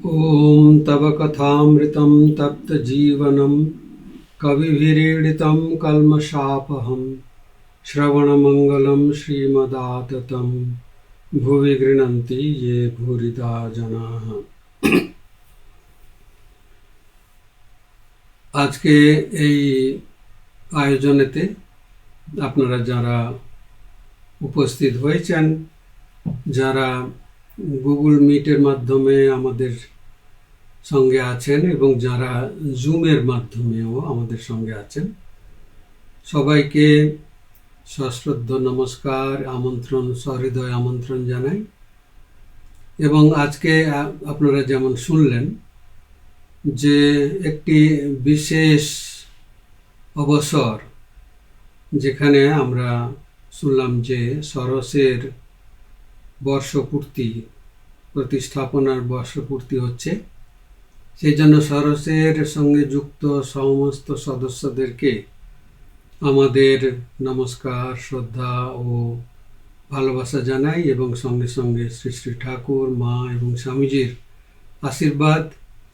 ॐ तव कथामृतं तप्तजीवनं कविभिरीडितं कल्मषापहं श्रवणमङ्गलं श्रीमदाततं भुवि गृह्णन्ति ये भूरिदा जनाः। আজকে এই আয়োজনেতে আপনারা যারা উপস্থিত হয়েছেন, যারা গুগল মিটের মাধ্যমে আমাদের সঙ্গে আছেন এবং যারা জুমের মাধ্যমেও আমাদের সঙ্গে আছেন, সবাইকে সশ্রদ্ধ নমস্কার, আমন্ত্রণ, সহৃদয় আমন্ত্রণ জানাই। এবং আজকে আপনারা যেমন শুনলেন যে একটি বিশেষ অবসর, যেখানে আমরা শুনলাম যে সরসের বর্ষপূর্তি, প্রতিস্থাপনার বর্ষপূর্তি হচ্ছে, সেই জন্য সরসের সঙ্গে যুক্ত সমস্ত সদস্যদেরকে আমাদের নমস্কার, শ্রদ্ধা ও ভালোবাসা জানাই এবং সঙ্গে সঙ্গে শ্রী শ্রী ঠাকুর, মা এবং স্বামীজির আশীর্বাদ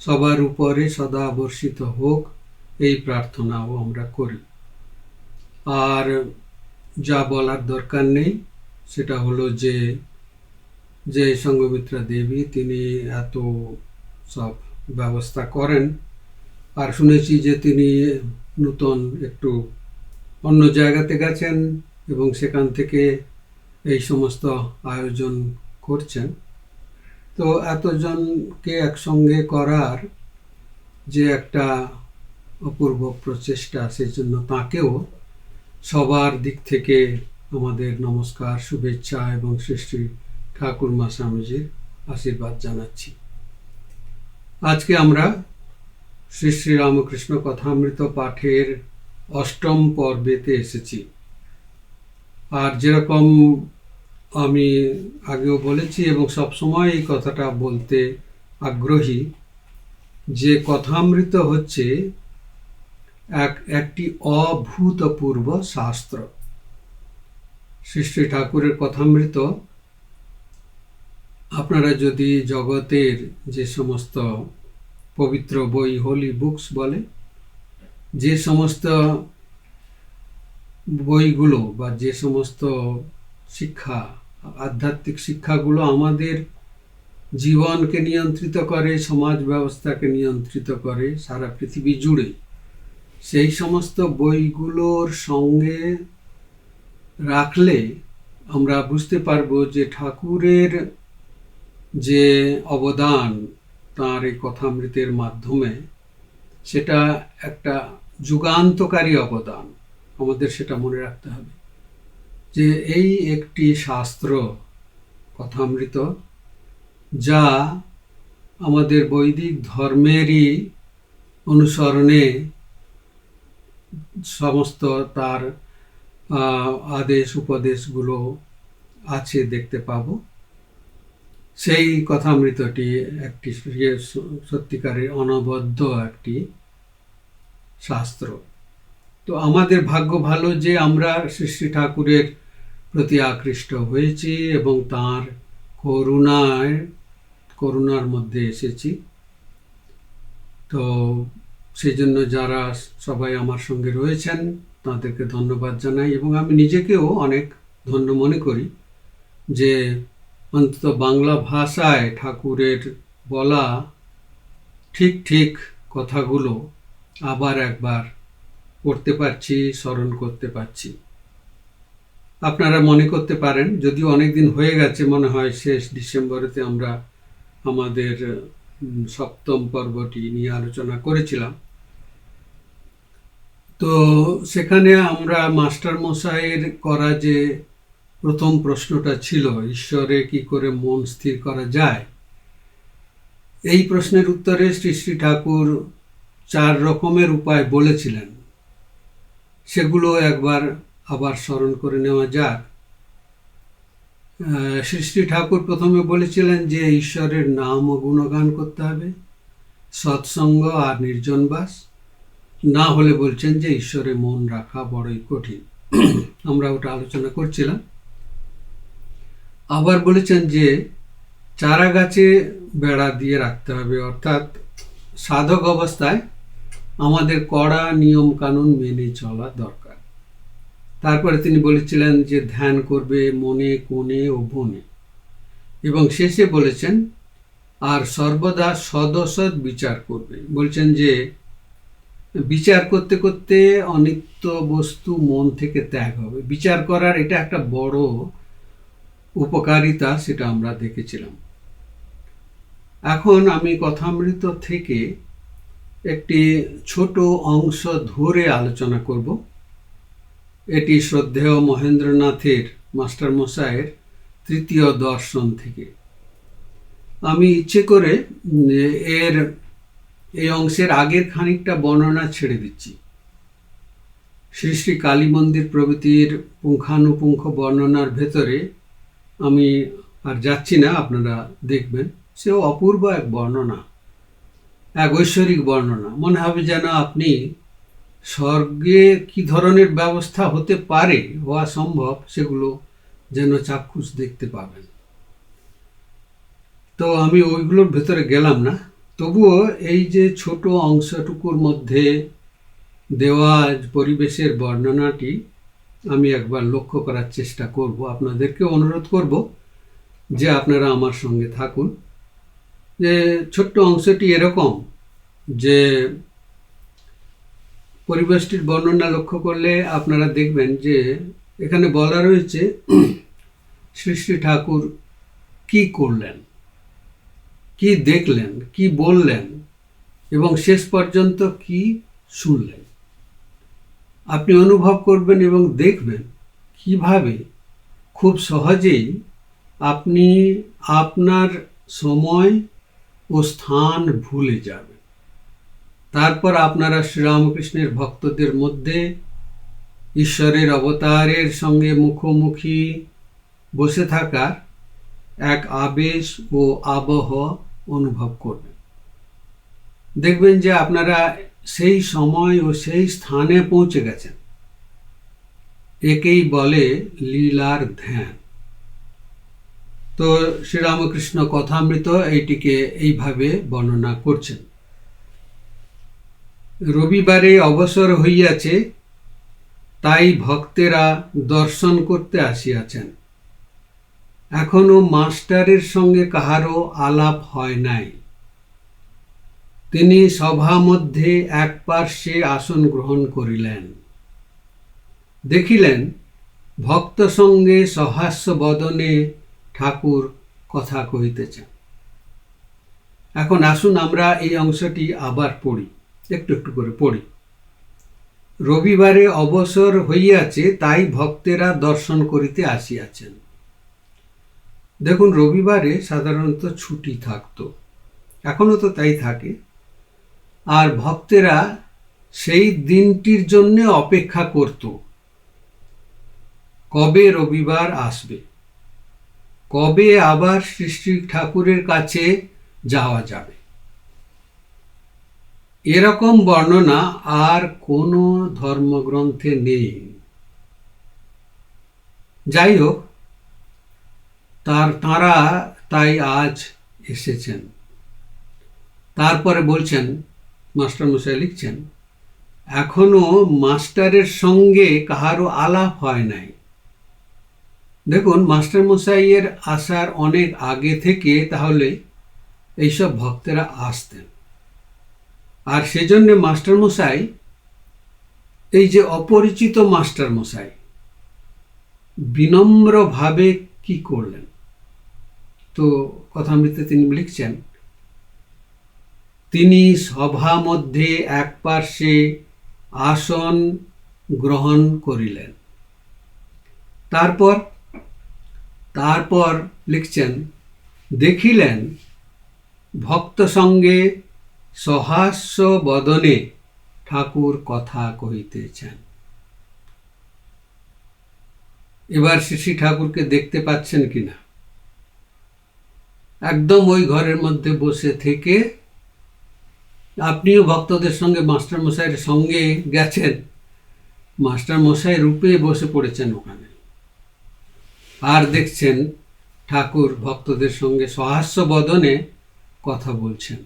সবার উপরে সদা বর্ষিত হোক, এই প্রার্থনাও আমরা করি। আর যা বলার দরকার নেই, সেটা হলো যে সঙ্গমিত্রা দেবী তিনি এত সব ব্যবস্থা করেন। আর শুনেছি যে তিনি নূতন একটু অন্য জায়গাতে গেছেন এবং সেখান থেকে এই সমস্ত আয়োজন করছেন। তো এতজনকে একসঙ্গে করার যে একটা অপূর্ব প্রচেষ্টা, সেই জন্য তাঁকেও সবার দিক থেকে আমাদের নমস্কার, শুভেচ্ছা এবং শ্রী শ্রী ঠাকুর মা স্বামীজির আশীর্বাদ জানাচ্ছি। আজকে আমরা শ্রী শ্রী রামকৃষ্ণ কথামৃত পাঠের অষ্টম পর্বেতে এসেছি। আর যেরকম আমি আগেও বলেছি এবং সবসময় এই কথাটা বলতে আগ্রহী, যে কথামৃত হচ্ছে একটি অভূতপূর্ব শাস্ত্র। শ্রী শ্রী ঠাকুরের কথামৃত আপনারা যদি জগতের যে সমস্ত পবিত্র বই, হোলি বুকস বলে, যে সমস্ত বইগুলো বা যে সমস্ত শিক্ষা, আধ্যাত্মিক শিক্ষাগুলো আমাদের জীবনকে নিয়ন্ত্রিত করে, সমাজ ব্যবস্থাকে নিয়ন্ত্রিত করে সারা পৃথিবী জুড়ে, সেই সমস্ত বইগুলোর সঙ্গে রাখলে আমরা বুঝতে পারবো যে ঠাকুরের যে অবদান তাঁর এই কথামৃতের মাধ্যমে, সেটা একটা যুগান্তকারী অবদান। আমাদের সেটা মনে রাখতে হবে যে এই একটি শাস্ত্র কথামৃত, যা আমাদের বৈদিক ধর্মেরই অনুসরণে সমস্ত তার আদেশ উপদেশগুলো আছে দেখতে পাবো। সেই কথামৃতটি একটি সত্যিকারের অনবদ্য একটি শাস্ত্র। তো আমাদের ভাগ্য ভালো যে আমরা শ্রী শ্রী ঠাকুরের প্রতি আকৃষ্ট হয়েছি এবং তাঁর করুণার মধ্যে এসেছি। তো সেই জন্য যারা সবাই আমার সঙ্গে রয়েছেন তাদেরকে ধন্যবাদ জানাই এবং আমি নিজেকেও অনেক ধন্য মনে করি যে অন্তত বাংলা ভাষায় ঠাকুরের বলা ঠিক ঠিক কথাগুলো আবার একবার পড়তে পারছি, স্মরণ করতে পারছি। আপনারা মনে করতে পারেন, যদিও অনেক দিন হয়ে গেছে, মনে হয় শেষ ডিসেম্বরেতে আমরা আমাদের সপ্তম পর্বটি নিয়ে আলোচনা করেছিলাম। তো সেখানে আমরা মাস্টার মশাইয়ের করা যে প্রথম প্রশ্নটা ছিল, ঈশ্বরে কি করে মন স্থির করা যায়, এই প্রশ্নের উত্তরে শ্রী শ্রী ঠাকুর 4 রকমের উপায় বলেছিলেন। সেগুলো একবার আবার স্মরণ করে নেওয়া যাক। শ্রী শ্রী ঠাকুর প্রথমে বলেছিলেন যে ঈশ্বরের নাম ও গুণগান করতে হবে, সৎসঙ্গ আর নির্জনবাস, না হলে বলছেন যে ঈশ্বরে মন রাখা বড়ই কঠিন। আমরা ওটা আলোচনা করছিলাম। আবার বলেছেন যে চারা গাছে বেড়া দিয়ে রাখতে হবে, অর্থাৎ সাধক অবস্থায় আমাদের কড়া নিয়ম কানুন মেনে চলা দরকার। তারপরে তিনি বলেছিলেন যে ধ্যান করবে মনে কোণে ও বনে, এবং শেষে বলেছেন আর সর্বদা সদসৎ বিচার করবে। বলছেন যে বিচার করতে করতে অনিত্য বস্তু মন থেকে ত্যাগ হবে। বিচার করার এটা একটা বড় উপকারিতা, সেটা আমরা দেখেছিলাম। এখন আমি কথামৃত থেকে একটি ছোট অংশ ধরে আলোচনা করব। এটি শ্রদ্ধেয় মহেন্দ্রনাথের মাস্টারমশাইয়ের তৃতীয় দর্শন থেকে। আমি ইচ্ছে করে এই অংশের আগের খানিকটা বর্ণনা ছেড়ে দিচ্ছি। শ্রী শ্রী কালী মন্দির প্রভৃতির পুঙ্খানুপুঙ্খ বর্ণনার ভেতরে আমি আর যাচ্ছি না, আপনারা দেখবেন। সেও অপূর্ব এক বর্ণনা, এক ঐশ্বরিক বর্ণনা। মনে হবে যেন আপনি স্বর্গে কি ধরনের ব্যবস্থা হতে পারে, হওয়া সম্ভব, সেগুলো যেন চাক্ষুষ দেখতে পাবেন। তো আমি ওইগুলোর ভেতরে গেলাম না, তবুও এই যে ছোট অংশটুকুর মধ্যে দেওয়া পরিবেশের বর্ণনাটি আমি একবার লক্ষ্য করার চেষ্টা করব। আপনাদেরকে অনুরোধ করব যে আপনারা আমার সঙ্গে থাকুন। যে ছোট্ট অংশটি এরকম যে পরিবেশটির বর্ণনা লক্ষ্য করলে আপনারা দেখবেন যে এখানে বলা রয়েছে শ্রী শ্রী ঠাকুর কি করলেন, কি দেখলেন, কি বললেন এবং শেষ পর্যন্ত কি শুনলেন। আপনি অনুভব করবেন এবং দেখবেন কিভাবে খুব সহজেই আপনি আপনার সময় ও স্থান ভুলে যাবেন। তারপর আপনারা শ্রীরামকৃষ্ণের ভক্তদের মধ্যে ঈশ্বরের অবতারের সঙ্গে মুখোমুখি বসে থাকার এক আবেশ ও আবহ অনুভব করবেন। দেখবেন যে আপনারা সেই সময় ও সেই স্থানে পৌঁছে গেছেন। একেই বলে লীলার ধ্যান। তো শ্রীরামকৃষ্ণ কথামৃত এইটিকে এইভাবে বর্ণনা করছেন। রবিবারে অবসর হইয়াছে, তাই ভক্তেরা দর্শন করতে আসিয়াছেন। এখনো মাস্টারের সঙ্গে কাহারও আলাপ হয় নাই। তিনি সভা মধ্যে এক পার্শ্বে আসন গ্রহণ করিলেন। দেখিলেন ভক্ত সঙ্গে সহাস্য বদনে ঠাকুর কথা কহিতেছেন। এখন আসুন আমরা এই অংশটি আবার পড়ি, একটু একটু করে পড়ি। রবিবারে অবসর হইয়াছে, তাই ভক্তেরা দর্শন করিতে আসিয়াছেন। দেখুন, রবিবারে সাধারণত ছুটি থাকতো, এখনো তো তাই থাকে। আর ভক্তেরা সেই দিনটির জন্য অপেক্ষা করত, কবে রবিবার আসবে, কবে আবার শ্রী শ্রী ঠাকুরের কাছে যাওয়া যাবে। এরকম বর্ণনা আর কোনো ধর্মগ্রন্থে নেই। যাই হোক, তারা তাই আজ এসেছেন। তারপরে বলছেন, মাস্টারমশাই লিখছেন, এখনো মাস্টারের সঙ্গে কাহারও আলাপ হয় নাই। দেখুন, মাস্টারমশাইয়ের আসার অনেক আগে থেকে তাহলে এইসব ভক্তেরা আসতেন। আর সেজন্য মাস্টারমশাই, এই যে অপরিচিত মাস্টারমশাই, বিনম্রভাবে কি করলেন। তো কথামৃতে তিনি লিখছেন, তিনি সভা মধ্যে এক পার্শ্বে আসন গ্রহণ করিলেন। তারপর লিখছেন, দেখিলেন ভক্ত সঙ্গে সহাস্য বদনে ঠাকুর কথা কহিতেছেন। এবার শ্রী ঠাকুরকে দেখতে পাচ্ছেন কিনা? একদম ওই ঘরের মধ্যে বসে থেকে আপনিও ভক্তদের সঙ্গে মাস্টারমশাইয়ের সঙ্গে গেছেন, মাস্টারমশাই রূপে বসে পড়েছেন ওখানে। আর দেখছেন ঠাকুর ভক্তদের সঙ্গে সহাস্য বদনে কথা বলছেন।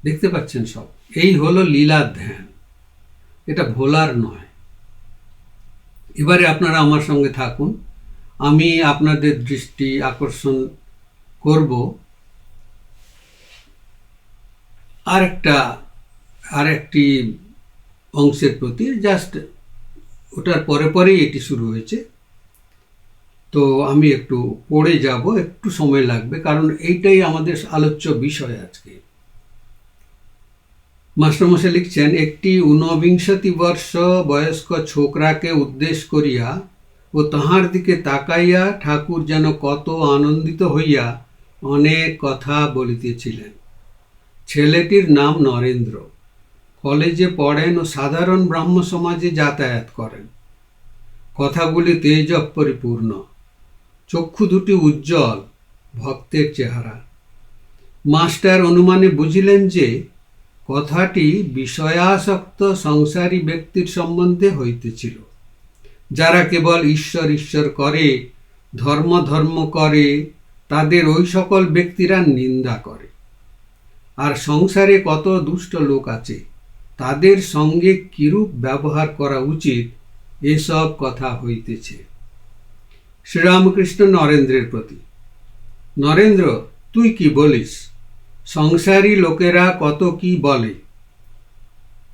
দেখতে পাচ্ছেন সব। এই হলো লীলার ধ্যান, এটা ভোলার নয়। এবারে আপনারা আমার সঙ্গে থাকুন, আমি আপনাদের দৃষ্টি আকর্ষণ করব আরেকটি অংশের প্রতি। জাস্ট ওটার পরে পরেই এটি শুরু হয়েছে, তো আমি একটু পড়ে যাব, একটু সময় লাগবে, কারণ এইটাই আমাদের আলোচ্য বিষয় আজকে। মাস্টারমশাই লিখছেন, একটি ঊনবিংশতি বর্ষ বয়স্ক ছোকরাকে উদ্দেশ করিয়া ও তাহার দিকে তাকাইয়া ঠাকুর যেন কত আনন্দিত হইয়া অনেক কথা বলিতেছিলেন। ছেলেটির নাম নরেন্দ্র, কলেজে পড়েন ও সাধারণ ব্রাহ্ম সমাজে যাতায়াত করেন। কথাগুলি তেজ পরিপূর্ণ, চক্ষু দুটি উজ্জ্বল, ভক্তের চেহারা। মাস্টার অনুমানে বুঝিলেন যে কথাটি বিষয়াসক্ত সংসারী ব্যক্তির সম্বন্ধে হইতেছিল, যারা কেবল ঈশ্বর ঈশ্বর করে, ধর্ম ধর্ম করে, তাদের ওই সকল ব্যক্তিরা নিন্দা করে। আর সংসারে কত দুষ্ট লোক আছে, তাদের সঙ্গে কিরূপ ব্যবহার করা উচিত, এসব কথা হইতেছে। শ্রীরামকৃষ্ণ নরেন্দ্রের প্রতি, নরেন্দ্র, তুই কি বলিস? সংসারী লোকেরা কত কি বলে।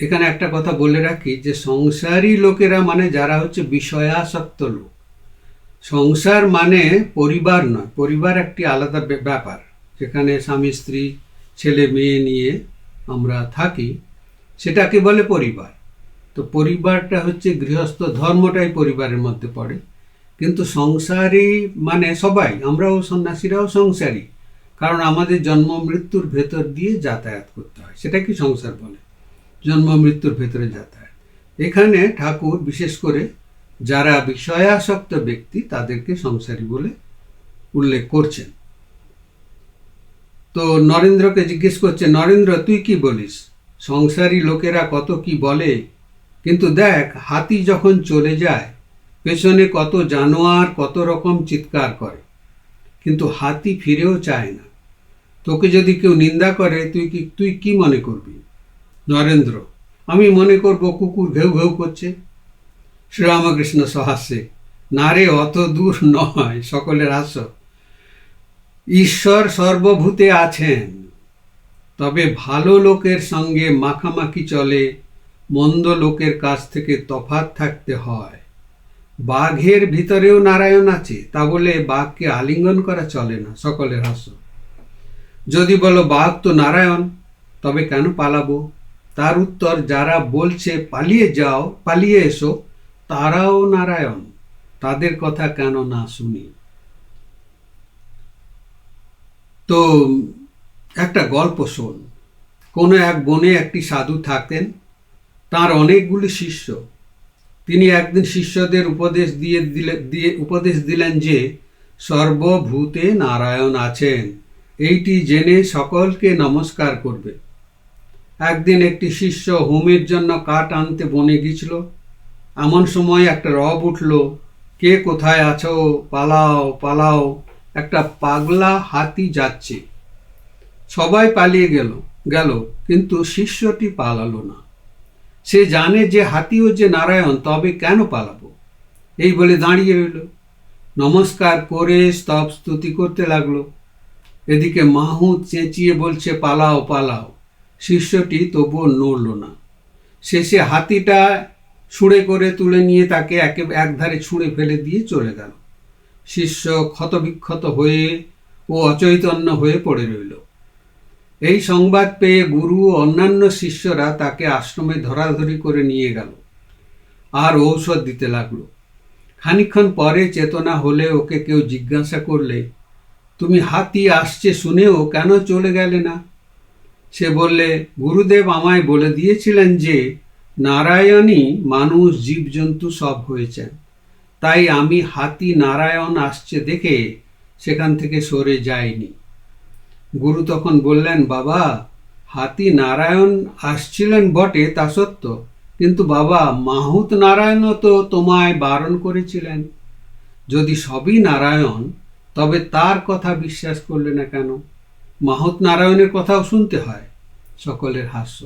এখানে একটা কথা বলে রাখি যে সংসারী লোকেরা মানে যারা হচ্ছে বিষয়াসক্ত লোক। সংসার মানে পরিবার নয়, পরিবার একটি আলাদা ব্যাপার, যেখানে স্বামী স্ত্রী ছেলে মেয়ে নিয়ে আমরা থাকি, সেটাকে বলে পরিবার। তো পরিবারটা হচ্ছে গৃহস্থ ধর্মটাই পরিবারের মধ্যে পড়ে। কিন্তু সংসারী মানে সবাই, আমরাও সন্ন্যাসীরাও সংসারী, কারণ আমাদের জন্ম মৃত্যুর ভেতর দিয়ে যাতায়াত করতে হয়, সেটা কি সংসার বলে, জন্ম মৃত্যুর ভেতরে যাতায়াত। এখানে ঠাকুর বিশেষ করে যারা বিষয়াসক্ত ব্যক্তি তাদেরকে সংসারী বলে উল্লেখ করছেন। তো নরেন্দ্রকে জিজ্ঞেস করছে, নরেন্দ্র, তুই কি বলিস? সংসারী লোকেরা কত কি বলে, কিন্তু দেখ হাতি যখন চলে যায় পেছনে কত জানোয়ার কত রকম চিৎকার করে, কিন্তু হাতি ফিরেও চায় না। তোকে যদি কেউ নিন্দা করে তুই কি মনে করবি? নরেন্দ্র, আমি মনে করব কুকুর ঘেউ ঘেউ করছে। শ্রীরামকৃষ্ণ সহাস্যে, না রে, অত দূর নয়, সকলের হাস্য। ঈশ্বর সর্বভূতে আছেন, তবে ভালো লোকের সঙ্গে মাখামাখি চলে, মন্দ লোকের কাছ থেকে তফাৎ থাকতে হয়। বাঘের ভিতরেও নারায়ণ আছে, তা বলে বাঘকে আলিঙ্গন করা চলে না। সকলের হাস্য। যদি বলো বাঘ তো নারায়ণ, তবে কেন পালাবো? তার উত্তর, যারা বলছে পালিয়ে যাও, পালিয়ে এসো, তারাও নারায়ণ, তাদের কথা কেন না শুনি। তো একটা গল্প শোন। কোনো এক বনে একটি সাধু থাকতেন, তার অনেকগুলি শিষ্য। তিনি একদিন শিষ্যদের উপদেশ দিলেন যে সর্বভূতে নারায়ণ আছেন, এইটি জেনে সকলকে নমস্কার করবে। একদিন একটি শিষ্য হোমের জন্য কাঠ আনতে বনে গিয়েছিল। এমন সময় একটা রব উঠল, কে কোথায় আছো, পালাও পালাও, একটা পাগলা হাতি যাচ্ছে। সবাই পালিয়ে গেল, কিন্তু শিষ্যটি পালালো না। সে জানে যে হাতিও যে নারায়ণ, তবে কেন পালাবো, এই বলে দাঁড়িয়ে রইল। নমস্কার করে স্তব স্তুতি করতে লাগলো। এদিকে মাহুত চেঁচিয়ে বলছে, পালাও পালাও। শিষ্যটি তবুও নড়ল না। শেষে হাতিটা ছুঁড়ে করে তুলে নিয়ে তাকে একধারে ছুঁড়ে ফেলে দিয়ে চলে গেল। শিষ্য ক্ষতবিক্ষত হয়ে ও অচৈতন্য হয়ে পড়ে রইল। এই সংবাদ পেয়ে গুরু ও অন্যান্য শিষ্যরা তাকে আশ্রমে ধরাধরি করে নিয়ে গেল আর ঔষধ দিতে লাগলো। খানিকক্ষণ পরে চেতনা হলে ওকে কেউ জিজ্ঞাসা করলে, তুমি হাতি আসছে শুনেও কেন চলে গেলে না? সে বললে, গুরুদেব আমায় বলে দিয়েছিলেন যে নারায়ণই মানুষ জীবজন্তু সব হয়েছেন, তাই আমি হাতি নারায়ণ আসছে দেখে সেখান থেকে সরে যাইনি। গুরু তখন বললেন, বাবা, হাতি নারায়ণ আসছিলেন বটে, তা সত্য, কিন্তু বাবা, মাহুত নারায়ণও তো তোমায় বারণ করেছিলেন। যদি সবই নারায়ণ, তবে তার কথা বিশ্বাস করলে না কেন? মাহৎ নারায়ণের কথাও শুনতে হয়। সকলের হাস্য।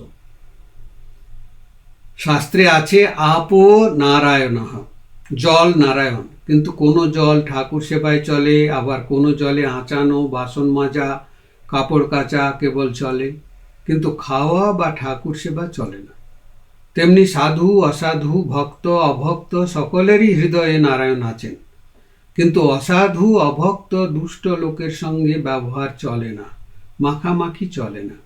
শাস্ত্রে আছে আপো নারায়ণ, জল নারায়ণ, কিন্তু কোনো জল ঠাকুর সেবায় চলে, আবার কোনো জলে আঁচানো, বাসন মাজা, কাপড় কাচা কেবল চলে, কিন্তু খাওয়া বা ঠাকুর সেবা চলে না। তেমনি সাধু অসাধু, ভক্ত অভক্ত সকলেরই হৃদয়ে নারায়ণ আছেন, কিন্তু অসাধু অভক্ত দুষ্ট লোকের সঙ্গে ব্যবহার চলে না, মাখামাখি চলে না।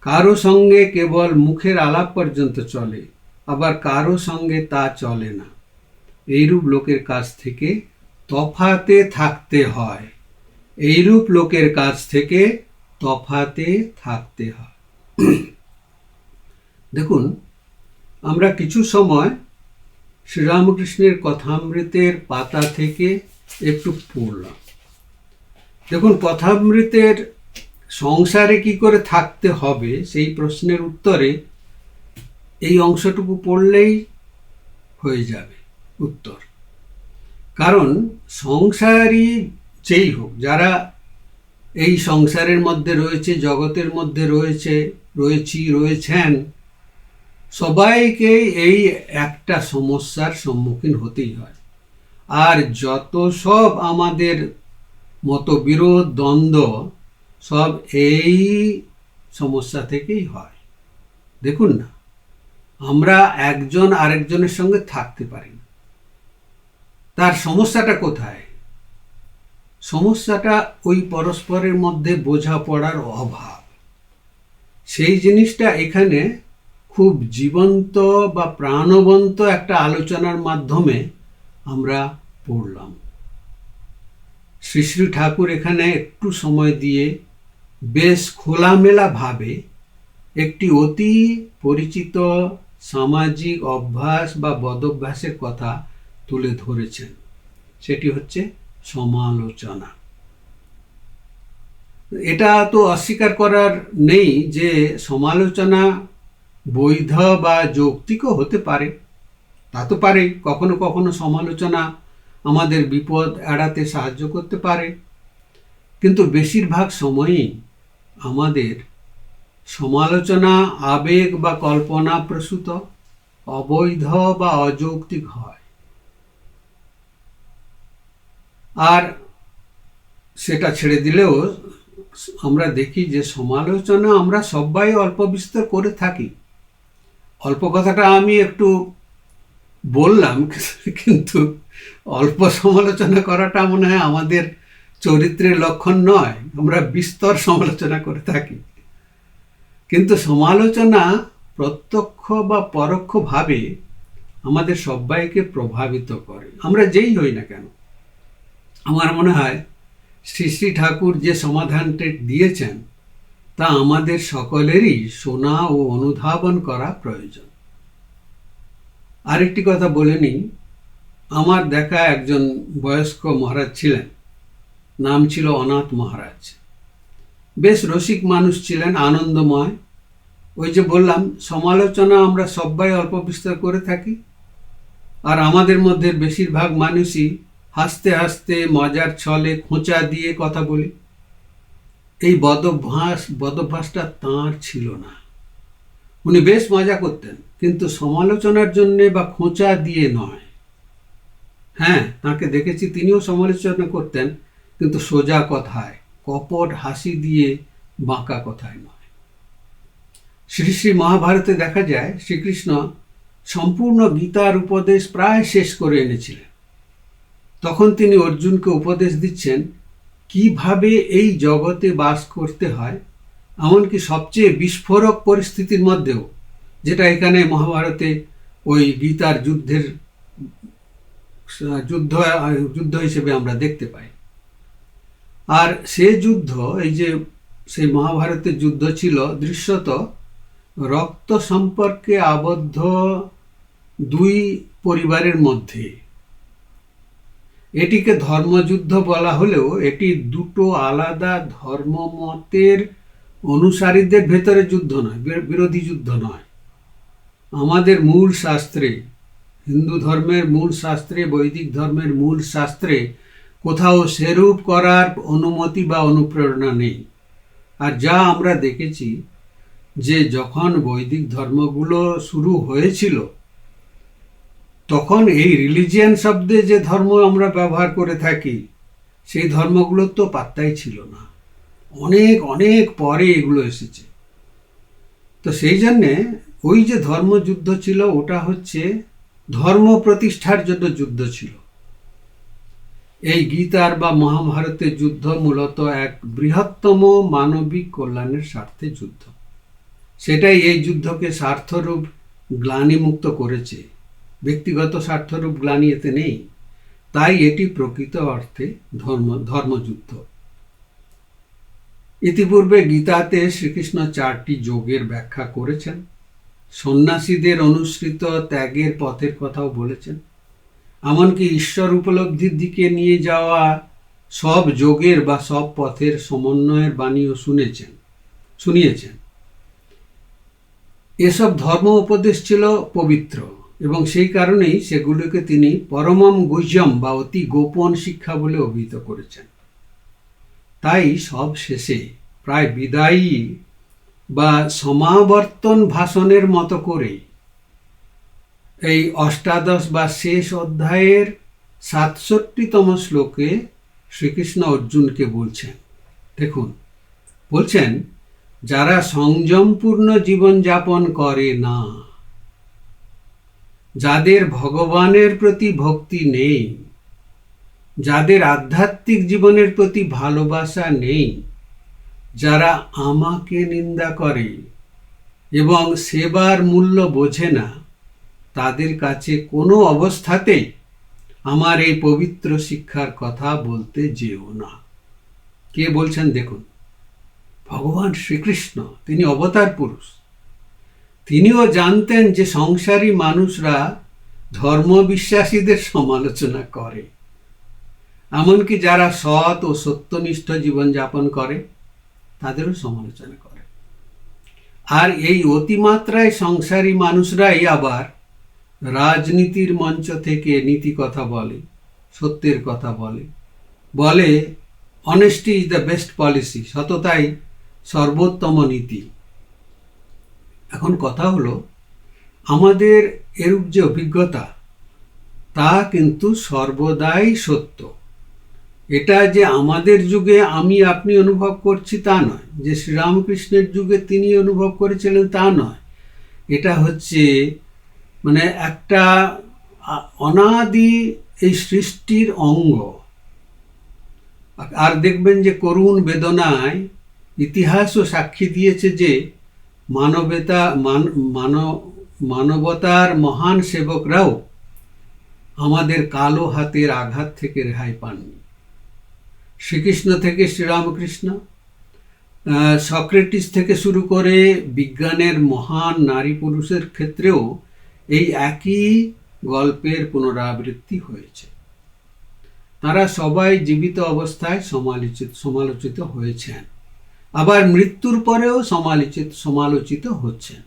কারো সঙ্গে কেবল মুখের আলাপ পর্যন্ত চলে, আবার কারো সঙ্গে তা চলে না। এইরূপ লোকের কাছ থেকে তফাতে থাকতে হয়। এইরূপ লোকের কাছ থেকে তফাতে থাকতে হয়। দেখুন, আমরা কিছু সময় শ্রীরামকৃষ্ণের কথামৃতের পাতা থেকে একটু পড়লাম। দেখুন, কথামৃতের সংসারে কি করে থাকতে হবে সেই প্রশ্নের উত্তরে এই অংশটুকু পড়লেই হয়ে যাবে উত্তর। কারণ সংসারী যেই হোক, যারা এই সংসারের মধ্যে রয়েছে, জগতের মধ্যে রয়েছেন, সবাইকে এই একটা সমস্যার সম্মুখীন হতেই হয়। আর যত সব আমাদের মতবিরোধ, দ্বন্দ্ব, সব এই সমস্যা থেকেই হয়। দেখুন না, আমরা একজন আরেকজনের সঙ্গে থাকতে পারি না। তার সমস্যাটা কোথায়? সমস্যাটা ওই পরস্পরের মধ্যে বোঝাপড়ার অভাব। সেই জিনিসটা এখানে খুব জীবন্ত বা প্রাণবন্ত একটা আলোচনার মাধ্যমে আমরা পড়লাম। শ্রী শ্রী ঠাকুর এখানে একটু সময় দিয়ে বেশ খোলামেলা ভাবে একটি অতি পরিচিত সামাজিক অভ্যাস বা বদভ্যাসের কথা তুলে ধরেছেন। সেটি হচ্ছে সমালোচনা। এটা তো অস্বীকার করার নেই যে সমালোচনা বৈধ বা যৌক্তিকও হতে পারে। তা তো পারে, কখনো কখনো সমালোচনা আমাদের বিপদ এড়াতে সাহায্য করতে পারে, কিন্তু বেশিরভাগ সময়ই আমাদের সমালোচনা আবেগ বা কল্পনা প্রসূত, অবৈধ বা অযৌক্তিক হয়। আর সেটা ছেড়ে দিলেও আমরা দেখি যে সমালোচনা আমরা সবাই অল্প বিস্তর করে থাকি। অল্প কথাটা আমি একটু বললাম, কিন্তু অল্প সমালোচনা করাটা মনে হয় আমাদের চরিত্রের লক্ষণ নয়। আমরা বিস্তর সমালোচনা করে থাকি। কিন্তু সমালোচনা প্রত্যক্ষ বা পরোক্ষভাবে আমাদের সবাইকে প্রভাবিত করে, আমরা যেই হই না কেন। আমার মনে হয় শ্রী শ্রী ঠাকুর যে সমাধানটি দিয়েছেন তা আমাদের সকলেরই শোনা ও অনুধাবন করা প্রয়োজন। আরেকটি কথা বলে নিই, আমার দেখা একজন বয়স্ক মহারাজ ছিলেন, নাম ছিল অনাথ মহারাজ। বেশ রসিক মানুষ ছিলেন, আনন্দময়। ওই যে বললাম, সমালোচনা আমরা সবাই অল্প বিস্তর করে থাকি, আর আমাদের মধ্যে বেশিরভাগ মানুষই হাসতে হাসতে মজার ছলে খোঁচা দিয়ে কথা বলি। এই বদভ্যাসটা তাঁর ছিল না। উনি বেশ মজা করতেন, কিন্তু সমালোচনার জন্যে বা খোঁচা দিয়ে নয়। হ্যাঁ, তাকে দেখেছি তিনিও সমালোচনা করতেন, কিন্তু সোজা কথায়, কপট হাসি দিয়ে, বাঁকা কথায় নয়। শ্রী শ্রী মহাভারতে দেখা যায় শ্রীকৃষ্ণ সম্পূর্ণ গীতার উপদেশ প্রায় শেষ করে এনেছিলেন। তখন তিনি অর্জুনকে উপদেশ দিচ্ছেন কিভাবে এই জগতে বাস করতে হয়, এমনকি সবচেয়ে বিস্ফোরক পরিস্থিতির মধ্যেও, যেটা এখানে মহাভারতে ওই গীতার যুদ্ধ হিসেবে আমরা দেখতে পাই। আর সে যুদ্ধ, এই যে সেই মহাভারতের যুদ্ধ ছিল দৃশ্যত রক্ত সম্পর্কে আবদ্ধ দুই পরিবারের মধ্যে। এটিকে ধর্মযুদ্ধ বলা হলেও এটি দুটো আলাদা ধর্মমতের অনুসারীদের ভেতরে যুদ্ধ নয়, বিরোধী যুদ্ধ নয়। আমাদের মূল শাস্ত্রে, হিন্দু ধর্মের মূল শাস্ত্রে, বৈদিক ধর্মের মূল শাস্ত্রে কোথাও সেরূপ করার অনুমতি বা অনুপ্রেরণা নেই। আর যা আমরা দেখেছি যে যখন বৈদিক ধর্মগুলো শুরু হয়েছিল, তখন এই রিলিজিয়ান শব্দে যে ধর্ম আমরা ব্যবহার করে থাকি, সেই ধর্মগুলোর তো পাত্তাই ছিল না। অনেক অনেক পরে এগুলো এসেছে। তো সেই জন্যে ওই যে ধর্মযুদ্ধ ছিল, ওটা হচ্ছে ধর্ম প্রতিষ্ঠার জন্য যুদ্ধ ছিল। এই গীতার বা মহাভারতের যুদ্ধ মূলত এক বৃহত্তম মানবিক কল্যাণের স্বার্থে যুদ্ধ। সেটাই এই যুদ্ধকে স্বার্থরূপ গ্লানিমুক্ত করেছে। ব্যক্তিগত স্বার্থরূপ গ্লানি এতে নেই। তাই এটি প্রকৃত অর্থে ধর্মযুদ্ধ। ইতিপূর্বে গীতাতে শ্রীকৃষ্ণ 4টি যোগের ব্যাখ্যা করেছেন। সন্ন্যাসীদের অনুসৃত ত্যাগের পথের কথাও বলেছেন। এমনকি ঈশ্বর উপলব্ধির দিকে নিয়ে যাওয়া সব যোগের বা সব পথের সমন্বয়ের বাণীও শুনিয়েছেন। এসব ধর্ম উপদেশ ছিল পবিত্র এবং সেই কারণেই সেগুলোকে তিনি পরমম গুহ্যম বা অতি গোপন শিক্ষা বলে অভিহিত করেছেন। তাই সব শেষে প্রায় বিদায়ী বা সমাবর্তন ভাষণের মতো করে এই অষ্টাদশ বা শেষ অধ্যায়ের 67তম শ্লোকে শ্রীকৃষ্ণ অর্জুনকে বলছেন, দেখুন, বলছেন, যারা সংযমপূর্ণ জীবনযাপন করে না, যাদের ভগবানের প্রতি ভক্তি নেই, যাদের আধ্যাত্মিক জীবনের প্রতি ভালোবাসা নেই, যারা আমাকে নিন্দা করে এবং সেবার মূল্য বোঝে না, তাদের কাছে কোনো অবস্থাতেই আমার এই পবিত্র শিক্ষার কথা বলতে যেও না। কে বলছেন দেখুন, ভগবান শ্রীকৃষ্ণ। তিনি অবতার পুরুষ। তিনিও জানতেন যে সংসারী মানুষরা ধর্মবিশ্বাসীদের সমালোচনা করে, এমনকি যারা সৎ ও সত্যনিষ্ঠ জীবনযাপন করে তাদেরও সমালোচনা করে। আর এই অতিমাত্রায় সংসারী মানুষরাই আবার রাজনীতির মঞ্চ থেকে নীতি কথা বলে, সত্যের কথা বলে honesty is the best policy, সততাই সর্বোত্তম নীতি। এখন কথা হলো, আমাদের এরূপ যে অভিজ্ঞতা, তা কিন্তু সর্বদাই সত্য। এটা যে আমাদের যুগে আমি আপনি অনুভব করছি তা নয়, যে শ্রীরামকৃষ্ণের যুগে তিনি অনুভব করেছিলেন তা নয়। এটা হচ্ছে মানে একটা অনাদি এই সৃষ্টির অঙ্গ। আর দেখবেন যে করুণ বেদনায় ইতিহাসও সাক্ষী দিয়েছে যে মানবতার মহান সেবকরাও আমাদের কালো হাতের আঘাত থেকে রেহাই পাননি। শ্রীকৃষ্ণ থেকে শ্রীরামকৃষ্ণ, সক্রেটিস থেকে শুরু করে বিজ্ঞানের মহান নারী পুরুষের ক্ষেত্রেও এই একই গল্পের পুনরাবৃত্তি হয়েছে। তারা সবাই জীবিত অবস্থায় সমালোচিত হয়েছেন, আবার মৃত্যুর পরেও সমালোচিত হচ্ছেন।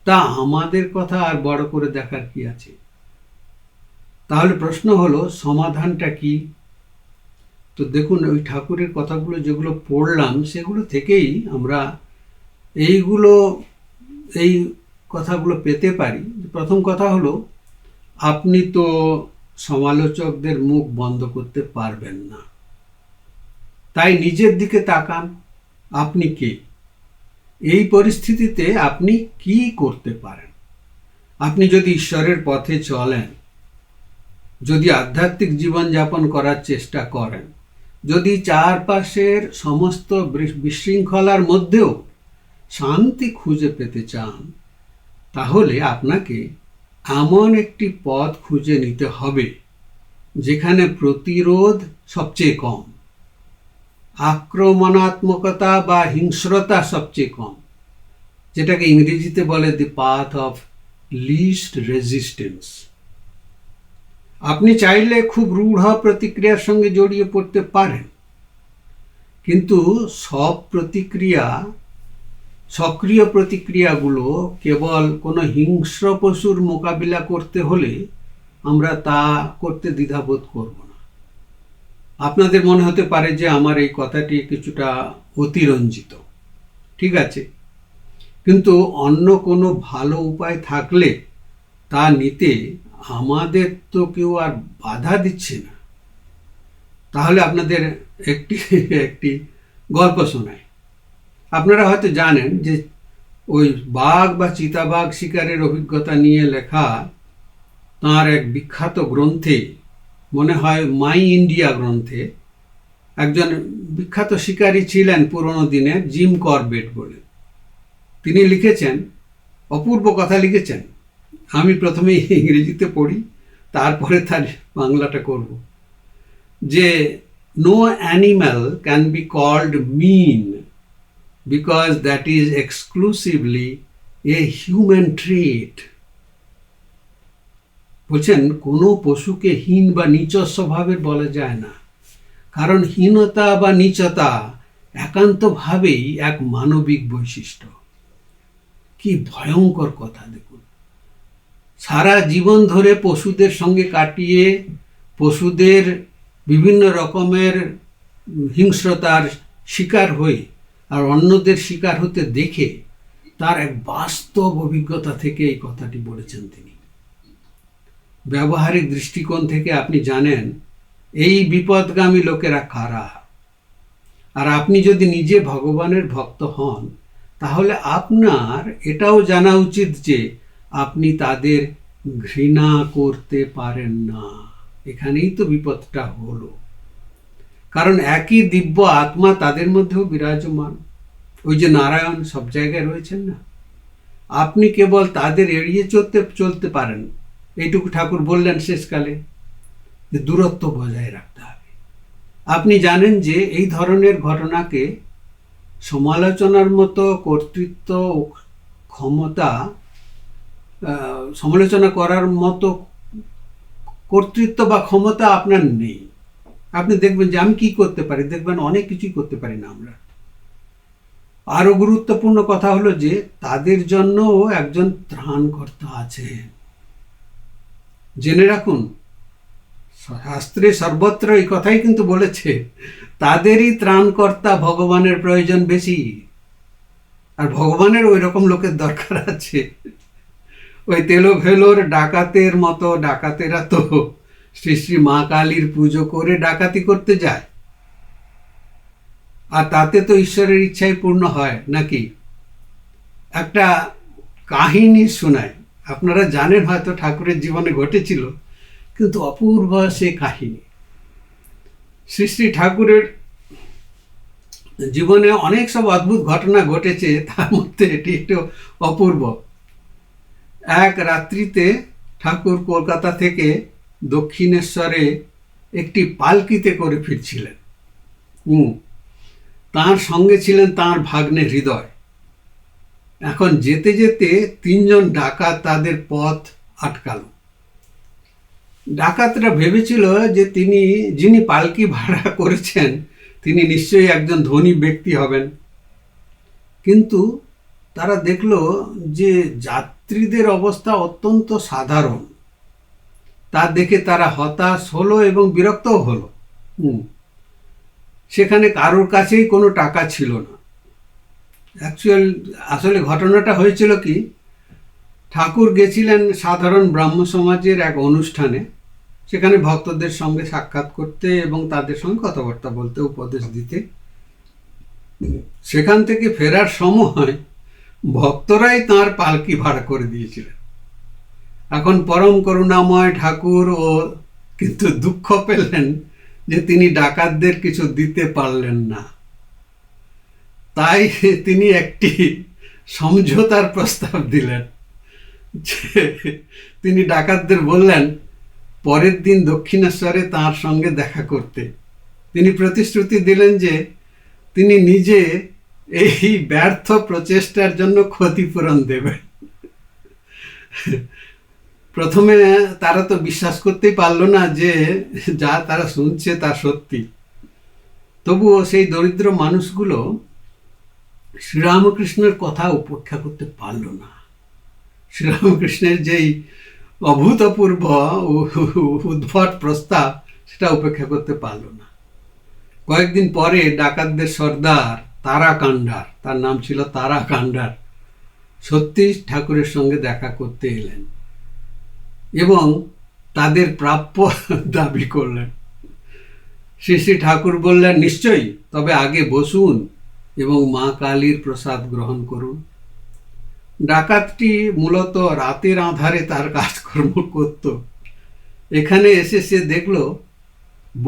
তা আমাদের কথা আর বড় করে দেখার কি আছে? তাহলে প্রশ্ন হলো, সমাধানটা কি? তো দেখুন, ওই ঠাকুরের কথাগুলো যেগুলো পড়লাম, সেগুলো থেকেই আমরা এই কথাগুলো পেতে পারি। প্রথম কথা হলো, আপনি তো সমালোচকদের মুখ বন্ধ করতে পারবেন না। তাই নিজের দিকে তাকান, আপনি কে? এই পরিস্থিতিতে আপনি কি করতে পারেন? আপনি যদি ঈশ্বরের পথে চলেন, যদি আধ্যাত্মিক জীবনযাপন করার চেষ্টা করেন, যদি চারপাশের সমস্ত বিশৃঙ্খলার মধ্যেও শান্তি খুঁজে পেতে চান, তাহলে আপনাকে এমন একটি পথ খুঁজে নিতে হবে যেখানে প্রতিরোধ সবচেয়ে কম, আক্রমণাত্মকতা বা হিংস্রতা সবচেয়ে কম, যেটাকে ইংরেজিতে বলে the path of least resistance. আপনি চাইলে খুব রূঢ় প্রতিক্রিয়ার সঙ্গে জড়িয়ে পড়তে পারেন, কিন্তু সক্রিয় প্রতিক্রিয়াগুলো কেবল কোনো হিংস্র পশুর মোকাবিলা করতে হলে আমরা তা করতে দ্বিধাবোধ করব না। আপনাদের মনে হতে পারে যে আমার এই কথাটি কিছুটা অতিরঞ্জিত, ঠিক আছে, কিন্তু অন্য কোনো ভালো উপায় থাকলে তা নিতে আমাদের তো কেউ আর বাধা দিচ্ছে না। তাহলে আপনাদের একটি একটি গল্প শোনায়। আপনারা হয়তো জানেন যে ওই বাঘ বা চিতাবাঘ শিকারের অভিজ্ঞতা নিয়ে লেখা তাঁর এক বিখ্যাত গ্রন্থে, মনে হয় মাই ইন্ডিয়া গ্রন্থে, একজন বিখ্যাত শিকারী ছিলেন পুরনো দিনের, জিম করবেট বলে। তিনি লিখেছেন, অপূর্ব কথা লিখেছেন। আমি প্রথমে ইংরেজিতে পড়ি, তারপরে তার বাংলাটা করব। যে no animal can be called mean because that is exclusively a human trait. বলছেন কোনো পশুকে হীন বা নীচ স্বভাবের বলা যায় না, কারণ হীনতা বা নীচতা একান্তভাবেই এক মানবিক বৈশিষ্ট্য। কি ভয়ঙ্কর কথা! দেখুন, সারা জীবন ধরে পশুদের সঙ্গে কাটিয়ে পশুদের বিভিন্ন রকমের হিংস্রতার শিকার হয়ে আর অন্যদের শিকার হতে দেখে তার এক বাস্তব অভিজ্ঞতা থেকে এই কথাটি বলেছেন তিনি। ব্যবহারিক দৃষ্টিকোণ থেকে আপনি জানেন এই বিপদগামী লোকেরা কারা। আর আপনি যদি নিজে ভগবানের ভক্ত হন, তাহলে আপনার এটাও জানা উচিত যে আপনি তাদের ঘৃণা করতে পারেন না। এখানেই তো বিপদটা হলো, কারণ একই দিব্য আত্মা তাদের মধ্যেও বিরাজমান। ওই যে নারায়ণ সব জায়গায় রয়েছেন না, আপনি কেবল তাদের এড়িয়ে চলতে পারেন। এইটুকু ঠাকুর বললেন শেষকালে, যে দূরত্ব বজায় রাখতে হবে। আপনি জানেন যে এই ধরনের ঘটনাকে সমালোচনার মতো কর্তৃত্ব ও ক্ষমতা, সমালোচনা করার মতো কর্তৃত্ব বা ক্ষমতা আপনার নেই। আপনি দেখবেন যে আমি কি করতে পারি, দেখবেন অনেক কিছুই করতে পারি না আমরা। আরো গুরুত্বপূর্ণ কথা হলো যে তাদের জন্য একজন ত্রাণকর্তা আছেন। জেনে রাখুন, শাস্ত্রে সর্বত্র এই কথাই কিন্তু বলেছে, তাদেরই ত্রাণকর্তা ভগবানের প্রয়োজন বেশি। আর ভগবানের ওই রকম লোকের দরকার আছে। ওই তেলো ভেলোর ডাকাতের মতো ডাকাতেরা তো শ্রী শ্রী মা কালীর পুজো করে ডাকাতি করতে যায়, আর তাতে তো ঈশ্বরের ইচ্ছাই পূর্ণ হয় নাকি? একটা কাহিনী শোনায়, আপনারা জানেন হয়তো ঠাকুরের জীবনে ঘটেছিল, কিন্তু অপূর্ব সে কাহিনী। শ্রী শ্রী ঠাকুরের জীবনে অনেক সব অদ্ভুত ঘটনা ঘটেছে, তার মধ্যে এটি একটু অপূর্ব। এক রাত্রিতে ঠাকুর কলকাতা থেকে দক্ষিণেশ্বরে একটি পালকিতে করে ফিরছিলেন। তার সঙ্গে ছিলেন তার ভাগ্নে হৃদয়। এখন যেতে যেতে তিনজন ডাকাত তাদের পথ আটকাল। ডাকাতরা ভেবেছিল যে যিনি পালকি ভাড়া করেছেন তিনি নিশ্চয়ই একজন ধনী ব্যক্তি হবেন, কিন্তু তারা দেখল যে যাত্রীদের অবস্থা অত্যন্ত সাধারণ। তা দেখে তারা হতাশ হলো এবং বিরক্তও হলো। সেখানে কারোর কাছেই কোনো টাকা ছিল না। আসলে ঘটনাটা হয়েছিল কি, ঠাকুর গেছিলেন সাধারণ ব্রাহ্ম সমাজের এক অনুষ্ঠানে, সেখানে ভক্তদের সঙ্গে সাক্ষাৎ করতে এবং তাদের সঙ্গে কথাবার্তা বলতে, উপদেশ দিতে। সেখান থেকে ফেরার সময় ভক্তরাই তাঁর পালকি ভাড়া করে দিয়েছিলেন। এখন পরম করুণাময় ঠাকুর কিন্তু দুঃখ পেলেন যে তিনি ডাকাতদের কিছু দিতে পারলেন না। তাই তিনি একটি সমঝোতার প্রস্তাব দিলেন। তিনি ডাকাতদের বললেন পরের দিন দক্ষিণেশ্বরে তাঁর সঙ্গে দেখা করতে। তিনি প্রতিশ্রুতি দিলেন যে তিনি নিজে এই ব্যর্থ প্রচেষ্টার জন্য ক্ষতিপূরণ দেবেন। প্রথমে তারা তো বিশ্বাস করতেই পারল না যে যা তারা শুনছে তা সত্যি। তবুও সেই দরিদ্র মানুষগুলো শ্রীরামকৃষ্ণের কথা উপেক্ষা করতে পারল না। শ্রীরামকৃষ্ণের যেই অভূতপূর্ব উদ্ভট প্রস্তাব, সেটা উপেক্ষা করতে পারল না। কয়েকদিন পরে ডাকাতদের সর্দার তারা কান্ডার, তার নাম ছিল তারা কান্ডার, সত্যি ঠাকুরের সঙ্গে দেখা করতে এলেন এবং তাদের প্রাপ্য দাবি করলেন। শ্রী শ্রী ঠাকুর বললেন, নিশ্চয়ই, তবে আগে বসুন এবং মা কালীর প্রসাদ গ্রহণ করুন। ডাকাতটি মূলত রাতের আঁধারে তার কাজকর্ম করত। এখানে এসে সে দেখল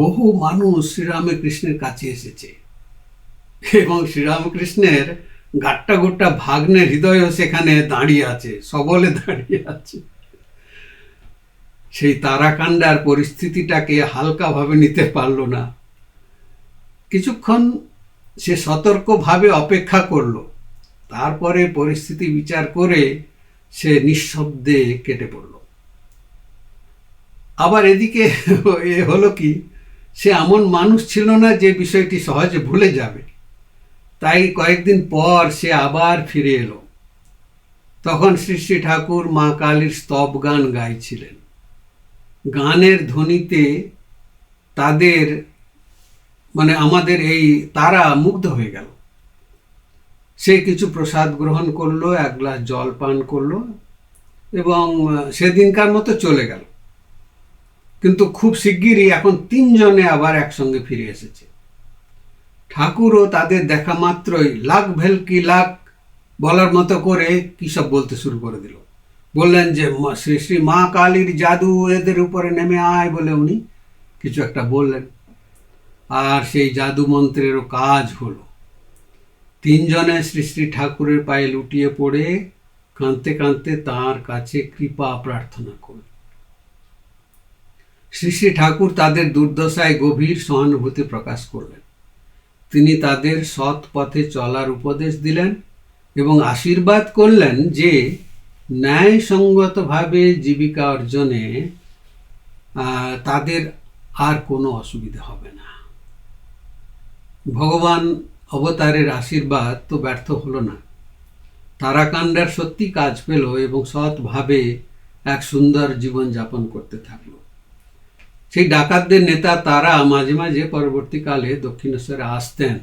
বহু মানুষ শ্রীরামকৃষ্ণের কাছে এসেছে এবং শ্রীরামকৃষ্ণের গাট্টা গোট্টা ভাগ্নের হৃদয়ও সেখানে দাঁড়িয়ে আছে, সবলে দাঁড়িয়ে আছে। সেই তারাকান্ডার পরিস্থিতিটাকে হালকাভাবে নিতে পারল না। কিছুক্ষণ সে সতর্কভাবে অপেক্ষা করল, তারপরে পরিস্থিতি বিচার করে সে নিঃশব্দে কেটে পড়ল। আবার এদিকে এ হলো কি, সে এমন মানুষ ছিল না যে বিষয়টি সহজে ভুলে যাবে। তাই কয়েকদিন পর সে আবার ফিরে এলো। তখন শ্রী শ্রী ঠাকুর মা কালীর স্তব গান গাইছিলেন। গানের ধ্বনিতে তাদের আমাদের এই তারা মুগ্ধ হয়ে গেল। সে কিছু প্রসাদ গ্রহণ করলো, এক গ্লাস জল পান করলো এবং সেদিনকার মতো চলে গেল। কিন্তু খুব শিগগিরই এখন তিনজনে আবার একসঙ্গে ফিরে এসেছে। ঠাকুরও তাদের দেখা মাত্রই লাখ ভেলকি লাখ বলার মতো করে কি সব বলতে শুরু করে দিল। বললেন যে শ্রী শ্রী মা কালীর জাদু এদের উপরে নেমে আয় বলে উনি কিছু একটা বললেন, আর সেই জাদু মন্ত্রেরও কাজ হলো। তিনজনে শ্রী শ্রী ঠাকুরের পায়ে লুটিয়ে পড়ে কাঁদতে কাঁদতে তাঁর কাছে কৃপা প্রার্থনা করল। শ্রী শ্রী ঠাকুর তাদের দুর্দশায় গভীর সহানুভূতি প্রকাশ করলেন। তিনি তাদের সৎ পথে চলার উপদেশ দিলেন এবং আশীর্বাদ করলেন যে ন্যায়সঙ্গতভাবে জীবিকা অর্জনে তাদের আর কোনো অসুবিধা হবে না। ভগবান অবতারের আশীর্বাদ তো ব্যর্থ হলো না। তারাকান্ডার সত্যি কাজ পেল এবং সৎভাবে এক সুন্দর জীবন যাপন করতে থাকলো। সেই ডাকাতদের নেতা তারা মাঝে মাঝে পরবর্তীকালে দক্ষিণেশ্বরে আসতেন।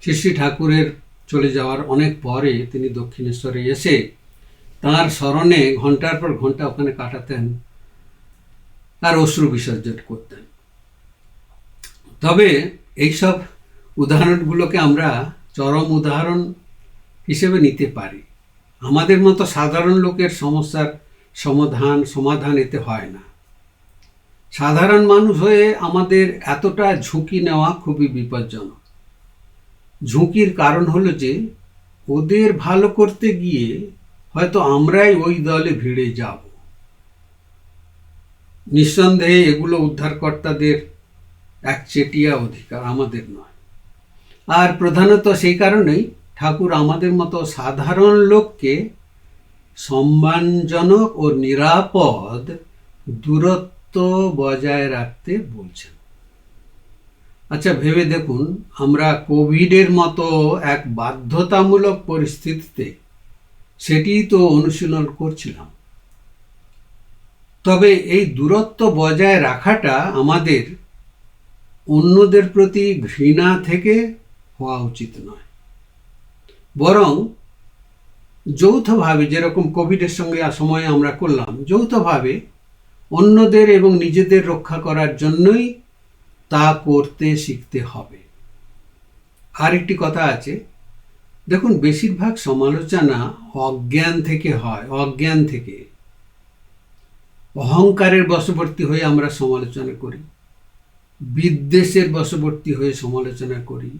শ্রী শ্রী ঠাকুরের চলে যাওয়ার অনেক পরে তিনি দক্ষিণেশ্বরে এসে তাঁর স্মরণে ঘন্টার পর ঘন্টা ওখানে কাটাতেন আর অশ্রু বিসর্জন করতেন। তবে এইসব উদাহরণগুলোকে আমরা চরম উদাহরণ হিসেবে নিতে পারি। আমাদের মতো সাধারণ লোকের সমস্যার সমাধান এতে হয় না। সাধারণ মানুষ হয়ে আমাদের এতটা ঝুঁকি নেওয়া খুবই বিপজ্জনক। ঝুঁকির কারণ হলো যে ওদের ভালো করতে গিয়ে হয়তো আমরাই ওই দলে ভিড়ে যাব। নিঃসন্দেহে এগুলো উদ্ধারকর্তাদের একচেটিয়া অধিকার, আমাদের নয়। আর প্রধানত সেই কারণেই ঠাকুর আমাদের মতো সাধারণ লোককে সম্মানজনক ও নিরাপদ দূরত্ব বজায় রাখতে বলছেন। আচ্ছা, ভেবে দেখুন, আমরা কোভিডের মতো এক বাধ্যতামূলক পরিস্থিতিতে সেটিই তো অনুশীলন করছিলাম। তবে এই দূরত্ব বজায় রাখাটা আমাদের অন্যদের প্রতি ঘৃণা থেকে হওয়া উচিত নয়, বরং যৌথভাবে, যেরকম কোভিডের সময় আমরা করলাম, যৌথভাবে অন্যদের এবং নিজেদের রক্ষা করার জন্যই তা করতে শিখতে হবে। আর একটি কথা আছে, দেখুন, বেশিরভাগ সমালোচনা অজ্ঞান থেকে হয়। অজ্ঞান থেকে, অহংকারের বশবর্তী হয়ে আমরা সমালোচনা করি, বিদ্বেষের বশবর্তী হয়ে সমালোচনা করি,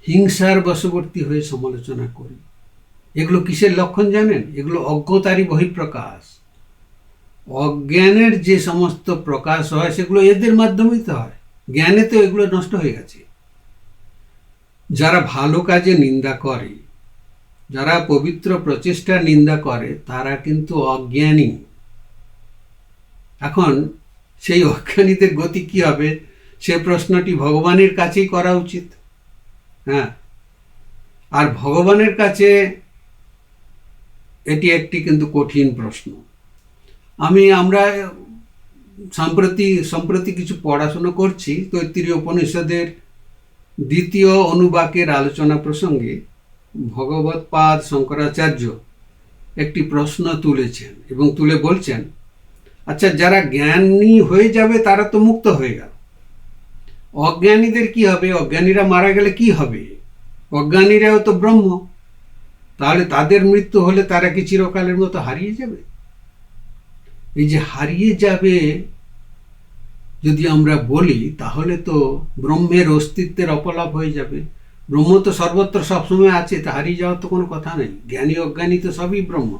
হিংসার বশবর্তী হয়ে সমালোচনা করি। এগুলো কিসের লক্ষণ জানেন? এগুলো অজ্ঞতারই বহিঃপ্রকাশ। অজ্ঞানের যে সমস্ত প্রকাশ হয় সেগুলো এদের মাধ্যমেই তো হয়। জ্ঞানে তো এগুলো নষ্ট হয়ে গেছে। যারা ভালো কাজে নিন্দা করে, যারা পবিত্র প্রচেষ্টার নিন্দা করে, তারা কিন্তু অজ্ঞানী। এখন সেই অজ্ঞানীদের গতি কি হবে, সে প্রশ্নটি ভগবানের কাছেই করা উচিত। হ্যাঁ, আর ভগবানের কাছে এটি একটি কিন্তু কঠিন প্রশ্ন। আমরা সম্প্রতি কিছু পড়াশোনা করছি তৈত্তিরীয় উপনিষদের দ্বিতীয় অনুবাকের আলোচনা প্রসঙ্গে ভগবৎপাদ শঙ্করাচার্য একটি প্রশ্ন তুলেছেন এবং তুলে বলছেন, আচ্ছা, যারা জ্ঞানী হয়ে যাবে তারা তো মুক্ত হয়ে গেল, অজ্ঞানীদের কি হবে? অজ্ঞানীরা মারা গেলে কি হবে? অজ্ঞানীরাও তো ব্রহ্ম, তাহলে তাদের মৃত্যু হলে তারা কি চিরকালের মতো হারিয়ে যাবে? এই যে হারিয়ে যাবে যদি আমরা বলি, তাহলে তো ব্রহ্মের অস্তিত্বের অপলাপ হয়ে যাবে। ব্রহ্ম তো সর্বত্র সবসময় আছে, তা হারিয়ে যাওয়ার তো কোনো কথা নেই। জ্ঞানী অজ্ঞানী তো সবই ব্রহ্ম,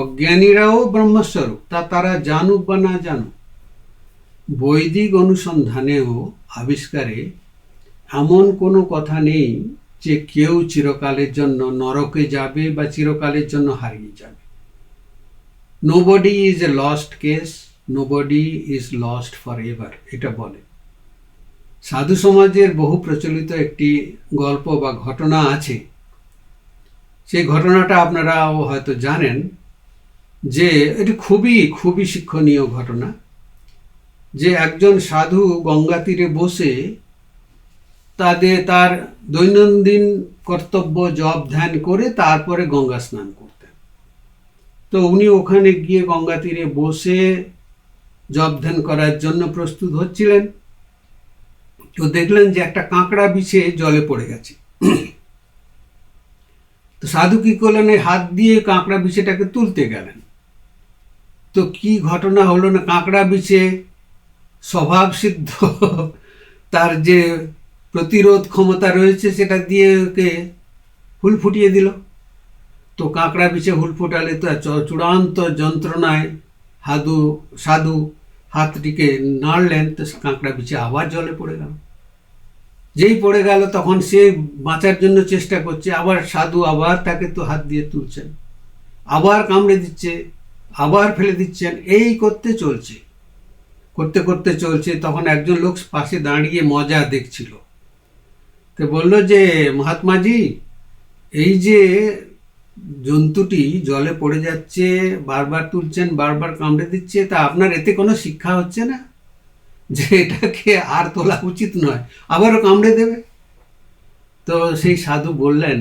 অজ্ঞানীরাও ব্রহ্মস্বরূপ, তা তারা জানুক বা না জানুক। বৈদিক অনুসন্ধানেও আবিষ্কারে এমন কোনো কথা নেই যে কেউ চিরকালের জন্য নরকে যাবে বা চিরকালের জন্য হারিয়ে যাবে। Nobody is a lost case, nobody is lost for ever, এটা বলে। সাধু সমাজের বহু প্রচলিত একটি গল্প বা ঘটনা আছে। সেই ঘটনাটা আপনারাও হয়তো জানেন যে এটি খুবই খুবই শিক্ষণীয় ঘটনা। যে একজন সাধু গঙ্গা তীরে বসে তার দৈনন্দিন কর্তব্য জপ ধ্যান করে তারপরে গঙ্গা স্নান করতেন। তো উনি ওখানে গিয়ে গঙ্গা তীরে বসে জপ ধ্যান করার জন্য প্রস্তুত হচ্ছিলেন। তো দেখলেন যে একটা কাঁকড়া বিছে জলে পড়ে গেছে। তো সাধু কি করলেন, হাত দিয়ে কাঁকড়া বিছেটাকে তুলতে গেলেন। তো কি ঘটনা হলো না, কাঁকড়া বিছে স্বভাব সিদ্ধ তার যে প্রতিরোধ ক্ষমতা রয়েছে সেটা দিয়ে ওকে হুল ফুটিয়ে দিল। তো কাঁকড়া বিছে হুল ফুটালে তো চূড়ান্ত যন্ত্রণায় সাধু হাতটিকে নাড়লেন, তো কাঁকড়া বিছে আবার জলে পড়ে গেল। যেই পড়ে গেল তখন সে বাঁচার জন্য চেষ্টা করছে, আবার সাধু আবার তাকে তো হাত দিয়ে তুলছেন, আবার কামড়ে দিচ্ছে, আবার ফেলে দিচ্ছেন, এই করতে চলছে। তখন একজন লোক পাশে দাঁড়িয়ে মজা দেখছিল। তো বলল যে, মহাত্মাজি, এই যে জন্তুটি জলে পড়ে যাচ্ছে, বারবার তুলছেন, বারবার কামড়ে দিচ্ছে, তা আপনার এতে কোনো শিক্ষা হচ্ছে না যে এটাকে আর তোলা উচিত নয়, আবারও কামড়ে দেবে? তো সেই সাধু বললেন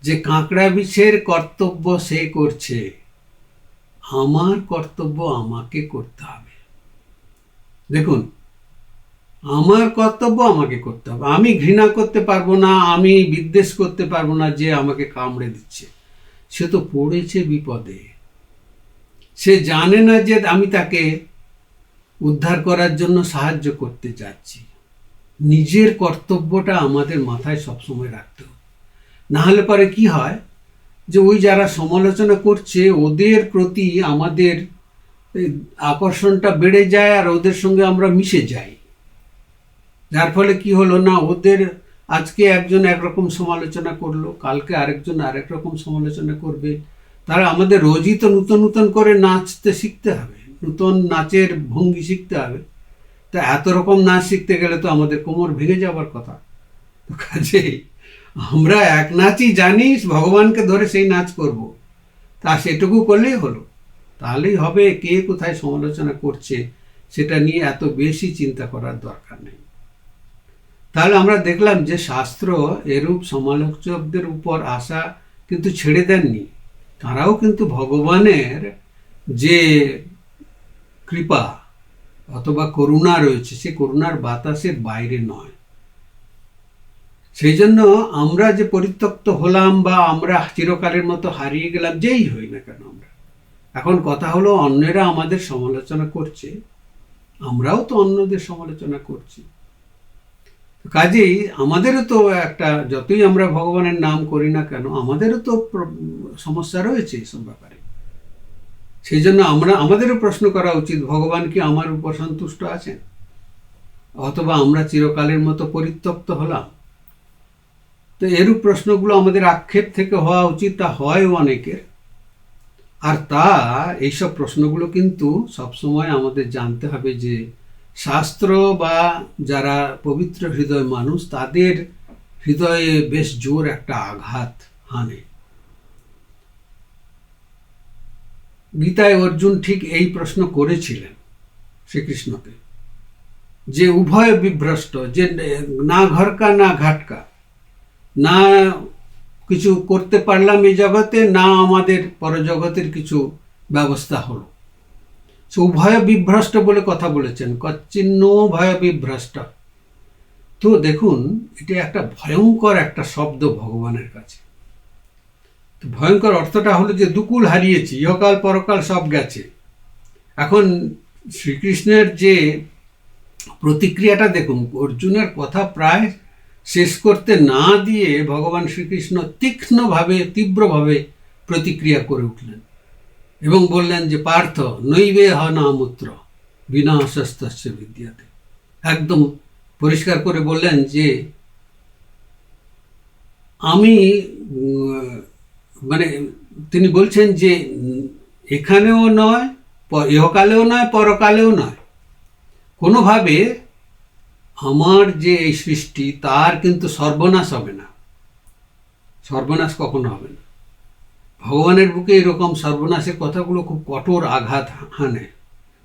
যে কাঁকড়া বিছের কর্তব্য সে করছে, আমার কর্তব্য আমাকে করতে হবে। দেখুন, আমার কর্তব্য আমাকে করতে হবে। আমি ঘৃণা করতে পারবো না, আমি বিদ্বেষ করতে পারবো না যে আমাকে কামড়ে দিচ্ছে। সে তো পড়েছে বিপদে, সে জানে না যে আমি তাকে উদ্ধার করার জন্য সাহায্য করতে যাচ্ছি। নিজের কর্তব্যটা আমাদের মাথায় সবসময় রাখতে হবে। না হলে পরে কি হয় যে ওই যারা সমালোচনা করছে ওদের প্রতি আমাদের আকর্ষণটা বেড়ে যায় আর ওদের সঙ্গে আমরা মিশে যাই। যার ফলে কি হলো না, ওদের আজকে একজন একরকম সমালোচনা করলো, কালকে আরেকজন আরেক রকম সমালোচনা করবে। তারা আমাদের রোজই তো নতুন করে নাচতে শিখতে হবে, নতুন নাচের ভঙ্গি শিখতে হবে। তা এত রকম নাচ শিখতে গেলে তো আমাদের কোমর ভেঙে যাবার কথা। কাজেই আমরা এক নাচই জানি, ভগবানকে ধরে সেই নাচ করব, তা সেটুকু করলেই হলো। তাহলেই হবে। কে কোথায় সমালোচনা করছে সেটা নিয়ে এত বেশি চিন্তা করার দরকার নেই। তাহলে আমরা দেখলাম যে শাস্ত্র এরূপ সমালোচকদের উপর আশা কিন্তু ছেড়ে দেননি। তারাও কিন্তু ভগবানের যে কৃপা অথবা করুণা রয়েছে, সে করুণার বাতাসের বাইরে নয়। সেই জন্য আমরা যে পরিত্যক্ত হলাম বা আমরা চিরকালের মতো হারিয়ে গেলাম, যেই হই না কেন আমরা, এখন কথা হলো অন্যেরা আমাদের সমালোচনা করছে, আমরাও তো অন্যদের সমালোচনা করছি। কাজেই আমাদেরও তো একটা, যতই আমরা ভগবানের নাম করি না কেন, আমাদেরও তো সমস্যা রয়েছে এসব ব্যাপারে। সেই জন্য আমাদেরও প্রশ্ন করা উচিত, ভগবান কি আমার উপর সন্তুষ্ট আছেন, অথবা আমরা চিরকালের মতো পরিত্যক্ত হলাম? তো এরূপ প্রশ্নগুলো আমাদের আক্ষেপ থেকে হওয়া উচিত, তা হয়ও অনেকের। আর এইসব প্রশ্নগুলো কিন্তু সবসময় আমাদের জানতে হবে যে শাস্ত্র বা যারা পবিত্র হৃদয় মানুষ, তাদের হৃদয়ে বেশ জোর একটা আঘাত হানে। গীতায় অর্জুন ঠিক এই প্রশ্ন করেছিলেন শ্রীকৃষ্ণকে, যে উভয় বিভ্রষ্ট, যে না ঘরকা না ঘাটকা, না কিছু করতে পারলাম এই জগতে, না আমাদের পরজগতের কিছু ব্যবস্থা হলো। সে উভয় বিভ্রষ্ট বলে কথা বলেছেন, কচ্ছিন্ন ভয় বিভ্রষ্ট। তো দেখুন, এটা একটা ভয়ঙ্কর একটা শব্দ ভগবানের কাছে। তো ভয়ঙ্কর অর্থটা হলো যে দুকুল হারিয়েছি, ইহকাল পরকাল সব গেছে। এখন শ্রীকৃষ্ণের যে প্রতিক্রিয়াটা দেখুন, অর্জুনের কথা প্রায় শেষ করতে না দিয়ে ভগবান শ্রীকৃষ্ণ তীক্ষ্ণভাবে, তীব্রভাবে প্রতিক্রিয়া করে উঠলেন এবং বললেন যে পার্থ নৈবে হনামূত্র বিনাশস্তস্য বিদ্যাতে। একদম পরিষ্কার করে বললেন যে আমি মানে তিনি বলছেন যে এখানেও নয়, ইহকালেও নয়, পরকালেও নয়, কোনোভাবে আমার যে এই সৃষ্টি তার কিন্তু সর্বনাশ হবে না। সর্বনাশ কখনো হবে না। ভগবানের বুকে এরকম সর্বনাশের কথাগুলো খুব কঠোর আঘাত হানে,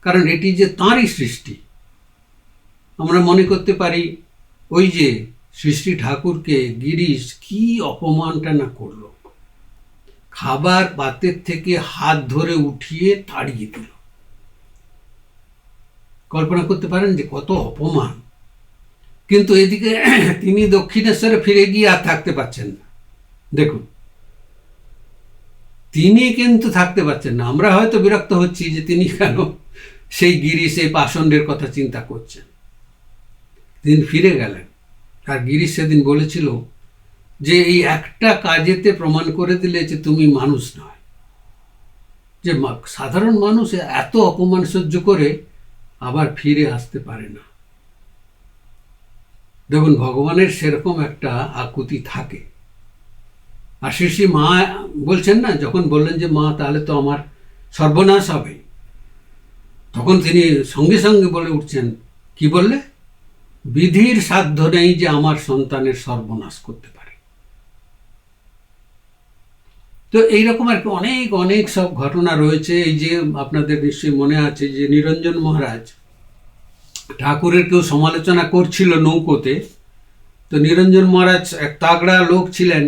কারণ এটি যে তাঁরই সৃষ্টি। আমরা মনে করতে পারি ওই যে সৃষ্টি ঠাকুরকে গিরিশ কি অপমানটা না করলো, খাবার পাতের থেকে হাত ধরে উঠিয়ে তাড়িয়ে দিল। কল্পনা করতে পারেন যে কত অপমান। কিন্তু এদিকে তিনি দক্ষিণেশ্বরে ফিরে গিয়ে আর থাকতে পারছেন না। দেখুন, তিনি কিন্তু থাকতে পারছেন না। আমরা হয়তো বিরক্ত হচ্ছি যে তিনি কেন সেই গিরিশ, সেই পাষণ্ডের কথা চিন্তা করছেন। তিনি ফিরে গেলেন। আর গিরিশ সেদিন বলেছিল যে এই একটা কাজেতে প্রমাণ করে দিলে যে তুমি মানুষ নয়, যে সাধারণ মানুষ এত অপমান সহ্য করে আবার ফিরে আসতে পারে না। দেখুন, ভগবানের সেরকম একটা আকুতি থাকে। আর শ্রী মা বলছেন না, যখন বললেন যে মা তাহলে তো আমার সর্বনাশ হবে, তখন তিনি সঙ্গে সঙ্গে বলে উঠছেন, কি বললে? বিধির সাধ্য নেই যে আমার সন্তানের সর্বনাশ করতে পারে। তো এইরকম আর কি অনেক অনেক সব ঘটনা রয়েছে। এই যে আপনাদের নিশ্চয়ই মনে আছে যে নিরঞ্জন মহারাজ ঠাকুরের কেউ সমালোচনা করছিল নৌকোতে, তো নিরঞ্জন মহারাজ এক তাগড়া লোক ছিলেন,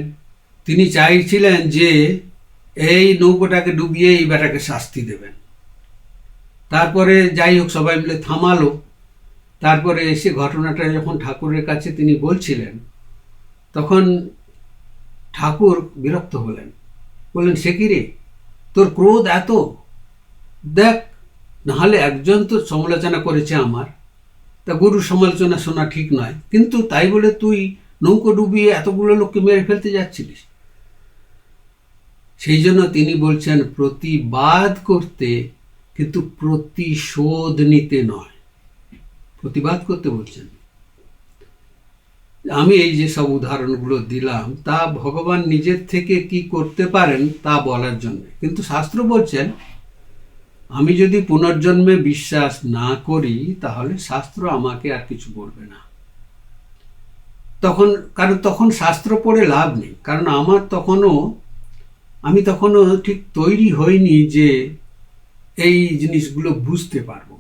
তিনি চাইছিলেন যে এই নৌকোটাকে ডুবিয়ে এই বেটাকে শাস্তি দেবেন। তারপরে যাই হোক সবাই মিলে থামালো। তারপরে এসে ঘটনাটা যখন ঠাকুরের কাছে তিনি বলছিলেন, তখন ঠাকুর বিরক্ত হলেন, বললেন সে কি রে, তোর ক্রোধ এত? দেখ, নাহলে একজন তো সমালোচনা করেছে আমার, তা গুরুর সমালোচনা শোনা ঠিক নয়, কিন্তু তাই বলে তুই নৌকো ডুবিয়ে এতগুলো লোককে মেরে ফেলতে যাচ্ছিলিস। সেই জন্য তিনি বলছেন প্রতিবাদ করতে, কিন্তু প্রতিশোধ নিতে নয়। প্রতিবাদ করতে বলছেন। আমি এই যে সব উদাহরণগুলো দিলাম তা ভগবান নিজের থেকে কি করতে পারেন তা বলার জন্য। কিন্তু শাস্ত্র বলছেন আমি যদি পুনর্জন্মে বিশ্বাস না করি তাহলে শাস্ত্র আমাকে আর কিছু বলবে না। তখন শাস্ত্র পড়ে লাভ নেই, কারণ আমি তখনও ঠিক তৈরি হইনি যে এই জিনিসগুলো বুঝতে পারবো।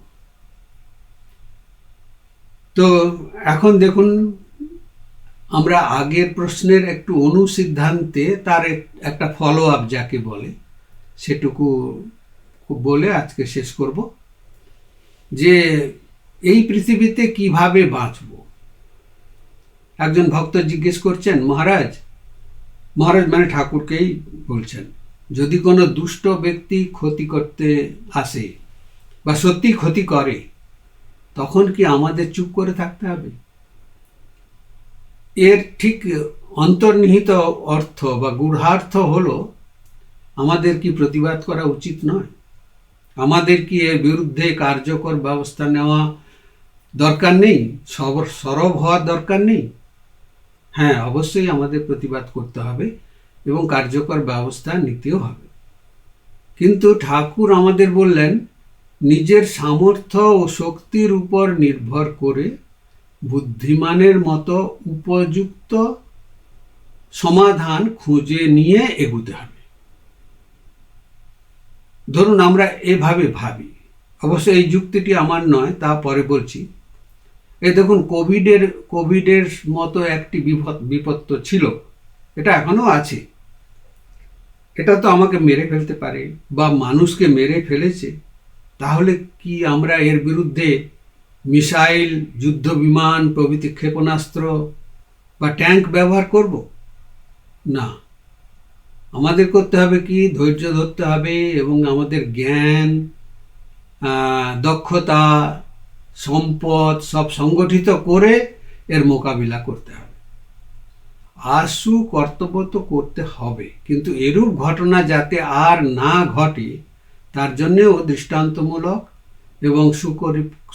তো এখন দেখুন, আমরা আগের প্রশ্নের একটু অনুসিদ্ধান্তে তার একটা ফলো আপ যাকে বলে সেটুকু বলে আজকে শেষ করব। যে এই পৃথিবীতে কিভাবে বাঁচব। একজন ভক্ত জিজ্ঞেস করছেন, মহারাজ মানে ঠাকুরকেই বলছেন, যদি কোনো দুষ্ট ব্যক্তি ক্ষতি করতে আসে বা সত্যি ক্ষতি করে, তখন কি আমাদের চুপ করে থাকতে হবে? এর ঠিক অন্তর্নিহিত অর্থ বা গূঢ়ার্থ হলো, আমাদের কি প্রতিবাদ করা উচিত নয়? আমাদের কি এর বিরুদ্ধে কার্যকর ব্যবস্থা নেওয়া দরকার নেই? সরব হওয়ার দরকার নেই? হ্যাঁ, অবশ্যই আমাদের প্রতিবাদ করতে হবে এবং কার্যকর ব্যবস্থা নিতেও হবে। কিন্তু ঠাকুর আমাদের বললেন, নিজের সামর্থ্য ও শক্তির উপর নির্ভর করে বুদ্ধিমানের মতো উপযুক্ত সমাধান খুঁজে নিয়ে এগুতে হবে। ধরুন আমরা এভাবে ভাবি অবশ্য এই যুক্তিটি আমার নয়, তা পরে বলছি। এই দেখুন, কোভিডের মতো একটি বিপত্ত ছিল, এটা এখনো আছে। এটা তো আমাকে মেরে ফেলতে পারে বা মানুষকে মেরে ফেলেছে। তাহলে কি আমরা এর বিরুদ্ধে মিসাইল, যুদ্ধ বিমান প্রভৃতি ক্ষেপণাস্ত্র বা ট্যাঙ্ক ব্যবহার করব? না। আমাদের করতে হবে কি, ধৈর্য ধরতে হবে এবং আমাদের জ্ঞান, দক্ষতা, সম্পদ সব সংগঠিত করে এর মোকাবিলা করতে হবে। আশু কর্তব্য তো করতে হবে, কিন্তু এরূপ ঘটনা যাতে আর না ঘটে তার জন্যেও দৃষ্টান্তমূলক এবং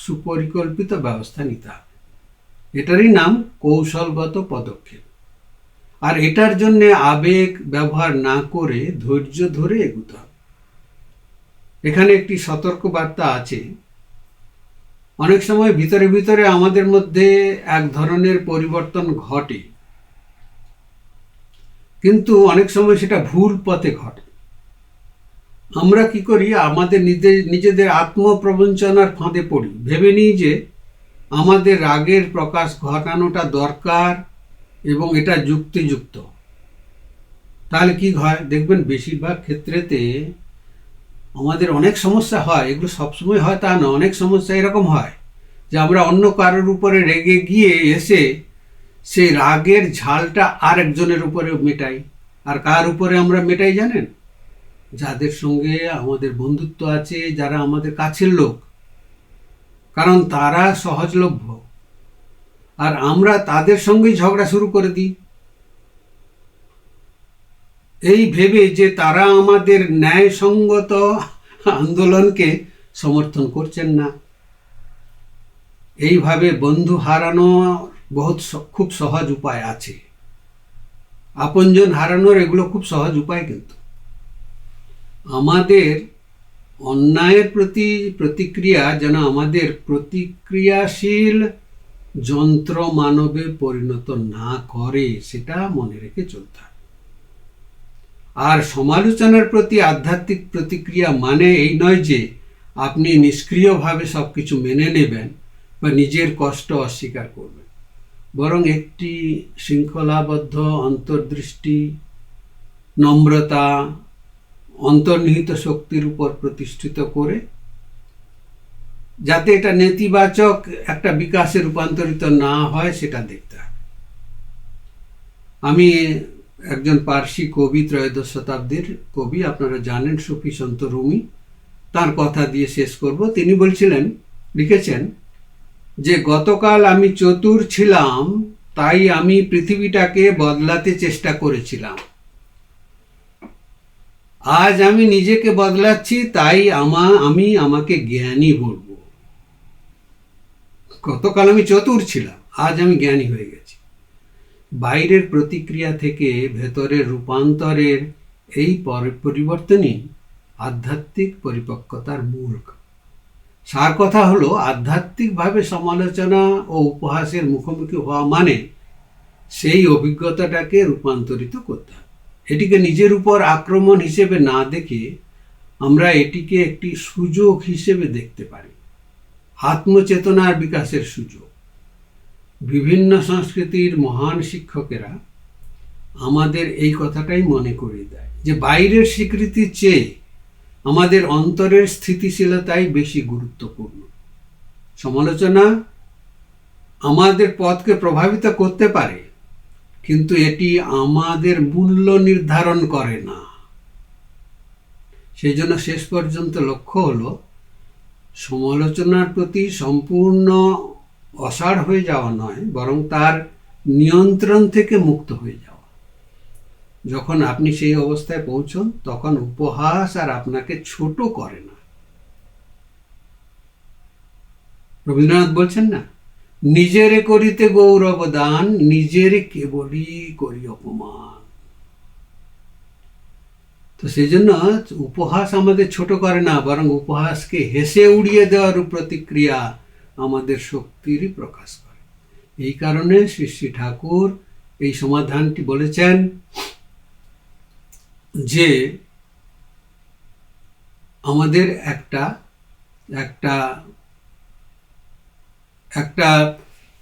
সুপরিকল্পিত ব্যবস্থা নিতে হবে। এটারই নাম কৌশলগত পদক্ষেপ। আর এটার জন্য আবেগ ব্যবহার না করে ধৈর্য ধরে এগোতে হবে। এখানে একটি সতর্ক বার্তা আছে। অনেক সময় ভিতরে ভিতরে আমাদের মধ্যে এক ধরনের পরিবর্তন ঘটে, কিন্তু অনেক সময় সেটা ভুল পথে ঘটে। আমরা কি করি, আমাদের নিজেদের আত্মপ্রবঞ্চনার ফাঁদে পড়ি, ভেবে নিই যে আমাদের রাগের প্রকাশ ঘটানোটা দরকার এবং এটা যুক্তিযুক্ত। তাহলে কি হয় দেখবেন, বেশিরভাগ ক্ষেত্রেতে আমাদের অনেক সমস্যা হয়। এগুলো সবসময় হয় তা না, অনেক সমস্যা এরকম হয় যে আমরা অন্য কারোর উপরে রেগে গিয়ে এসে সেই রাগের ঝালটা আর একজনের উপরে মেটাই। আর কার উপরে আমরা মেটাই জানেন? যাদের সঙ্গে আমাদের বন্ধুত্ব আছে, যারা আমাদের কাছের লোক, কারণ তারা সহজলভ্য, আর আমরা তাদের সঙ্গেই ঝগড়া শুরু করে দিই এই ভেবে যে তারা আমাদের ন্যায়সঙ্গত আন্দোলনকে সমর্থন করছেন না। এইভাবে বন্ধু হারানো খুব সহজ উপায় আছে। আপনজন হারানোর এগুলো খুব সহজ উপায়। কিন্তু আমাদের অন্যায়ের প্রতি প্রতিক্রিয়া যেন আমাদের প্রতিক্রিয়াশীল যন্ত্র মানবে পরিণত না করে, সেটা মনে রেখে চলতে হবে। আর সমালোচনার প্রতি আধ্যাত্মিক প্রতিক্রিয়া মানে এই নয় যে আপনি নিষ্ক্রিয়ভাবে সবকিছু মেনে নেবেন বা নিজের কষ্ট অস্বীকার করবেন, বরং একটি শৃঙ্খলাবদ্ধ অন্তর্দৃষ্টি, নম্রতা, অন্তর্নিহিত শক্তির উপর প্রতিষ্ঠিত করে, যাতে এটা নেতিবাচক একটা বিকাশে রূপান্তরিত না হয় সেটা দেখতে হবে। আমি একজন পার্সি কবি, ত্রয়োদশ শতাব্দীর কবি, আপনারা জানেন, সুফি সন্ত রুমি, তার কথা দিয়ে শেষ করব। তিনি লিখেছেন যে গতকাল আমি চতুর ছিলাম, তাই আমি পৃথিবীটাকে বদলাতে চেষ্টা করেছিলাম। আজ আমি নিজেকে বদলাচ্ছি, তাই আমি আমাকে জ্ঞানী বলবো। গতকাল আমি চতুর ছিলাম, আজ আমি জ্ঞানী হয়ে গেছি। বাইরের প্রতিক্রিয়া থেকে ভেতরের রূপান্তরের এই পরিবর্তনই আধ্যাত্মিক পরিপক্কতার মূল। সার কথা হলো, আধ্যাত্মিকভাবে সমালোচনা ও উপহাসের মুখোমুখি হওয়া মানে সেই অভিজ্ঞতাটাকে রূপান্তরিত করতে হবে। এটিকে নিজের উপর আক্রমণ হিসেবে না দেখে আমরা এটিকে একটি সুযোগ হিসেবে দেখতে পারি, আত্মচেতনার বিকাশের সুযোগ। বিভিন্ন সংস্কৃতির মহান শিক্ষকেরা আমাদের এই কথাটাই মনে করিয়ে দেয় যে বাইরের স্বীকৃতির চেয়ে আমাদের অন্তরের স্থিতিশীলতাই বেশি গুরুত্বপূর্ণ। সমালোচনা আমাদের পথকে প্রভাবিত করতে পারে, কিন্তু এটি আমাদের মূল্য নির্ধারণ করে না। সেই জন্য শেষ পর্যন্ত লক্ষ্য হলো সমালোচনার প্রতি সম্পূর্ণ অসাড় হয়ে যাওয়া নয়, বরং তার নিয়ন্ত্রণ থেকে মুক্ত হয়ে যাওয়া। যখন আপনি সেই অবস্থায় পৌঁছন, তখন উপহাস আর আপনাকে ছোট করে না। রবীন্দ্রনাথ বলছেন না, নিজেরে করিতে গৌরব দান, নিজেরে কেবলই করি অপমান। তো সেই জন্য উপহাস আমাদের ছোট করে না, বরং উপহাসকে হেসে উড়িয়ে দেওয়ার প্রতিক্রিয়া আমাদের শক্তিরই প্রকাশ করে। এই কারণে শ্রী শ্রী ঠাকুর এই সমাধানটি বলেছেন যে আমাদের একটা একটা একটা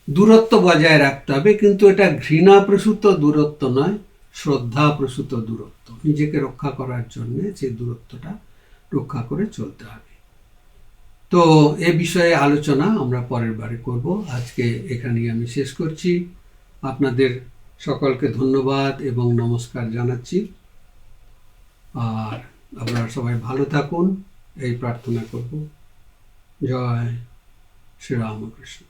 দূরত্ব বজায় রাখতে হবে, কিন্তু এটা ঘৃণাপ্রসূত দূরত্ব নয়, শ্রদ্ধাপ্রসূত দূরত্ব। নিজেকে রক্ষা করার জন্য সেই দূরত্বটা রক্ষা করে চলতে হবে। তো এ বিষয়ে আলোচনা আমরা পরের বারে করব। আজকে এখানেই আমি শেষ করছি। আপনাদের সকলকে ধন্যবাদ এবং নমস্কার জানাচ্ছি। আর আপনারা সবাই ভালো থাকুন এই প্রার্থনা করব। জয় শ্রীরামকৃষ্ণ।